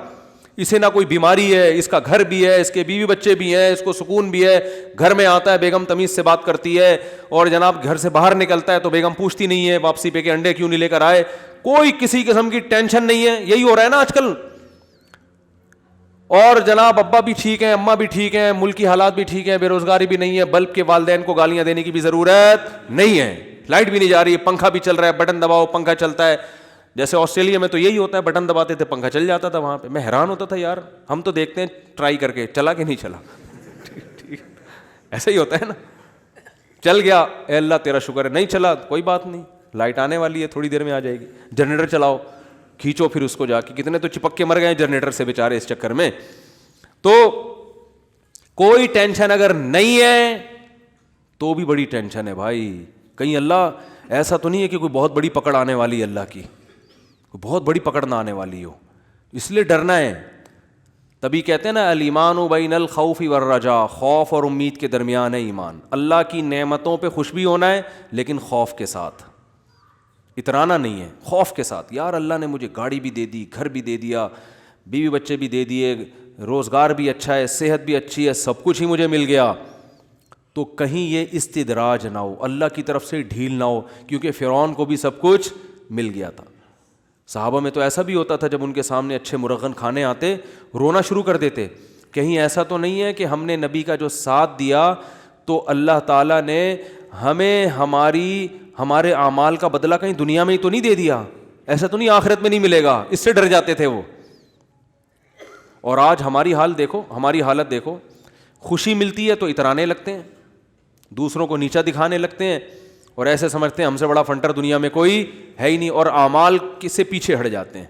اسے نہ کوئی بیماری ہے, اس کا گھر بھی ہے, اس کے بیوی بچے بھی ہیں, اس کو سکون بھی ہے, گھر میں آتا ہے بیگم تمیز سے بات کرتی ہے, اور جناب گھر سے باہر نکلتا ہے تو بیگم پوچھتی نہیں ہے واپسی پہ کہ انڈے کیوں نہیں لے کر آئے, کوئی کسی قسم کی ٹینشن نہیں ہے. یہی ہو رہا ہے نا آج کل. اور جناب ابا بھی ٹھیک ہیں, اماں بھی ٹھیک ہیں, ملک کی حالات بھی ٹھیک ہیں, بے روزگاری بھی نہیں ہے, بلب کے والدین کو گالیاں دینے کی بھی ضرورت نہیں ہے, لائٹ بھی نہیں جا رہی ہے, پنکھا بھی چل رہا ہے, بٹن دباؤ پنکھا چلتا ہے. جیسے آسٹریلیا میں تو یہی ہوتا ہے, بٹن دباتے تھے پنکھا چل جاتا تھا وہاں پہ. میں حیران ہوتا تھا یار, ہم تو دیکھتے ہیں ٹرائی کر کے چلا کہ نہیں چلا, ایسا ہی ہوتا ہے نا, چل گیا اے اللہ تیرا شکر ہے, نہیں چلا کوئی بات نہیں, لائٹ آنے والی ہے تھوڑی دیر میں آ جائے گی. جنریٹر چلاؤ, کھینچو پھر اس کو جا کے, کتنے تو چپک کے مر گئے جنریٹر سے بیچارے اس چکر میں. تو کوئی ٹینشن اگر نہیں ہے تو بھی بڑی ٹینشن ہے بھائی. کہیں اللہ ایسا تو نہیں ہے کہ کوئی بہت بڑی پکڑ آنے والی ہے, اللہ کی کوئی بہت بڑی پکڑ نہ آنے والی ہو, اس لیے ڈرنا ہے. تبھی کہتے ہیں نا الایمان بین الخوف والرجاء, خوف اور امید کے درمیان ہے ایمان. اللہ کی نعمتوں پہ خوش بھی ہونا ہے لیکن خوف کے ساتھ, اترانا نہیں ہے, خوف کے ساتھ. یار اللہ نے مجھے گاڑی بھی دے دی, گھر بھی دے دیا, بیوی بچے بھی دے دیے, روزگار بھی اچھا ہے, صحت بھی اچھی ہے, سب کچھ ہی مجھے مل گیا, تو کہیں یہ استدراج نہ ہو, اللہ کی طرف سے ڈھیل نہ ہو, کیونکہ فرعون کو بھی سب کچھ مل گیا تھا. صحابہ میں تو ایسا بھی ہوتا تھا جب ان کے سامنے اچھے مرغن کھانے آتے رونا شروع کر دیتے. کہیں ایسا تو نہیں ہے کہ ہم نے نبی کا جو ساتھ دیا تو اللہ تعالیٰ نے ہمیں ہمارے اعمال کا بدلہ کہیں دنیا میں ہی تو نہیں دے دیا, ایسا تو نہیں آخرت میں نہیں ملے گا, اس سے ڈر جاتے تھے وہ. اور آج ہماری حال دیکھو, ہماری حالت دیکھو, خوشی ملتی ہے تو اترانے لگتے ہیں, دوسروں کو نیچا دکھانے لگتے ہیں, اور ایسے سمجھتے ہیں ہم سے بڑا فنٹر دنیا میں کوئی ہے ہی نہیں, اور اعمال سے پیچھے ہٹ جاتے ہیں.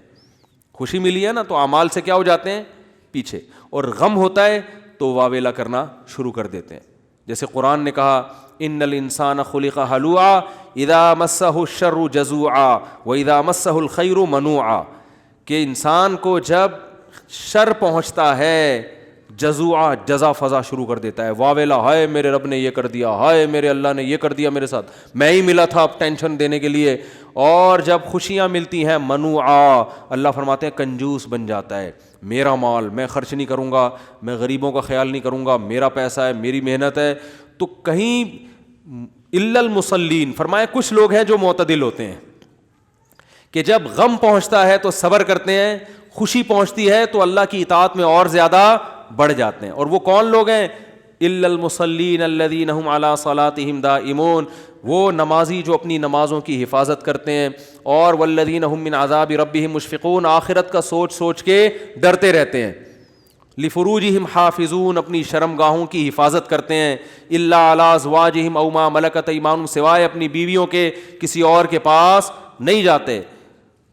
خوشی ملی ہے نا تو اعمال سے کیا ہو جاتے ہیں پیچھے, اور غم ہوتا ہے تو واویلا کرنا شروع کر دیتے ہیں. جیسے قرآن نے کہا ان الانسان خلق ہلوعا اذا مسہ الشر جزوعا واذا مسہ الخیر منوعا, کہ انسان کو جب شر پہنچتا ہے جزوعا, جزا فضا شروع کر دیتا ہے, واویلا, ہائے میرے رب نے یہ کر دیا, ہائے میرے اللہ نے یہ کر دیا میرے ساتھ, میں ہی ملا تھا اب ٹینشن دینے کے لیے. اور جب خوشیاں ملتی ہیں منوعا, اللہ فرماتے ہیں کنجوس بن جاتا ہے, میرا مال میں خرچ نہیں کروں گا, میں غریبوں کا خیال نہیں کروں گا, میرا پیسہ ہے, میری محنت ہے. تو کہیں الا المصلین, فرمایا کچھ لوگ ہیں جو معتدل ہوتے ہیں کہ جب غم پہنچتا ہے تو صبر کرتے ہیں, خوشی پہنچتی ہے تو اللہ کی اطاعت میں اور زیادہ بڑھ جاتے ہیں. اور وہ کون لوگ ہیں؟ الا المصلین الذین هم علی صلاتهم دائمون, وہ نمازی جو اپنی نمازوں کی حفاظت کرتے ہیں, اور والذین هم من عذاب ربهم مشفقون, آخرت کا سوچ سوچ کے ڈرتے رہتے ہیں. لفروجہم حافظون, اپنی شرمگاہوں کی حفاظت کرتے ہیں. الا علی ازواجہم او ما ملکت ایمانہم, سوائے اپنی بیویوں کے کسی اور کے پاس نہیں جاتے.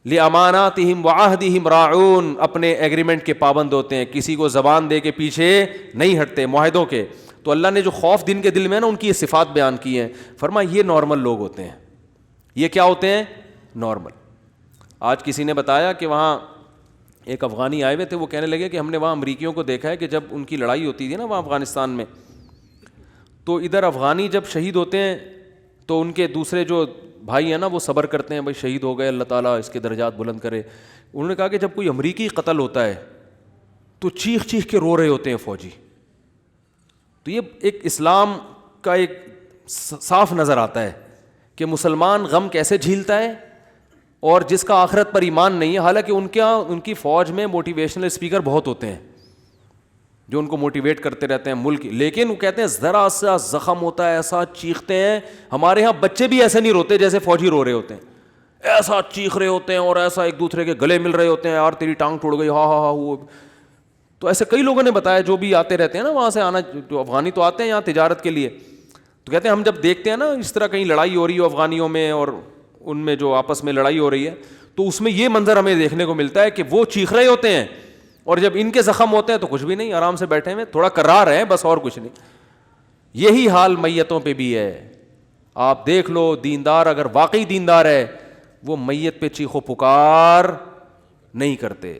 لاماناتہم وعہدہم راعون, اپنے ایگریمنٹ کے پابند ہوتے ہیں, کسی کو زبان دے کے پیچھے نہیں ہٹتے معاہدوں کے. تو اللہ نے جو خوف جن کے دل میں ہے نا ان کی یہ صفات بیان کی ہیں, فرمایا یہ نارمل لوگ ہوتے ہیں. یہ کیا ہوتے ہیں؟ نارمل. آج کسی نے بتایا کہ وہاں ایک افغانی آئے ہوئے تھے, وہ کہنے لگے کہ ہم نے وہاں امریکیوں کو دیکھا ہے کہ جب ان کی لڑائی ہوتی تھی نا وہاں افغانستان میں, تو ادھر افغانی جب شہید ہوتے ہیں تو ان کے دوسرے جو بھائی ہیں نا وہ صبر کرتے ہیں, بھائی شہید ہو گئے, اللہ تعالیٰ اس کے درجات بلند کرے. انہوں نے کہا کہ جب کوئی امریکی قتل ہوتا ہے تو چیخ چیخ کے رو رہے ہوتے ہیں فوجی. تو یہ ایک اسلام کا ایک صاف نظر آتا ہے کہ مسلمان غم کیسے جھیلتا ہے, اور جس کا آخرت پر ایمان نہیں ہے, حالانکہ ان کی فوج میں موٹیویشنل اسپیکر بہت ہوتے ہیں جو ان کو موٹیویٹ کرتے رہتے ہیں ملک, لیکن وہ کہتے ہیں ذرا سا زخم ہوتا ہے ایسا چیختے ہیں. ہمارے ہاں بچے بھی ایسے نہیں روتے جیسے فوجی رو رہے ہوتے ہیں, ایسا چیخ رہے ہوتے ہیں اور ایسا ایک دوسرے کے گلے مل رہے ہوتے ہیں, یار تیری ٹانگ ٹوٹ گئی, ہاں ہاں ہاں. وہ تو ایسے کئی لوگوں نے بتایا جو بھی آتے رہتے ہیں نا وہاں سے آنا, جو افغانی تو آتے ہیں یہاں تجارت کے لیے, تو کہتے ہیں ہم جب دیکھتے ہیں نا اس طرح کہیں لڑائی ہو رہی ہو افغانیوں میں اور ان میں جو آپس میں لڑائی ہو رہی ہے, تو اس میں یہ منظر ہمیں دیکھنے کو ملتا ہے کہ وہ چیخ رہے ہوتے ہیں اور جب ان کے زخم ہوتے ہیں تو کچھ بھی نہیں, آرام سے بیٹھے ہوئے, تھوڑا کرا رہے ہیں بس, اور کچھ نہیں. یہی حال میتوں پہ بھی ہے. آپ دیکھ لو, دیندار اگر واقعی دیندار ہے وہ میت پہ چیخو پکار نہیں کرتے.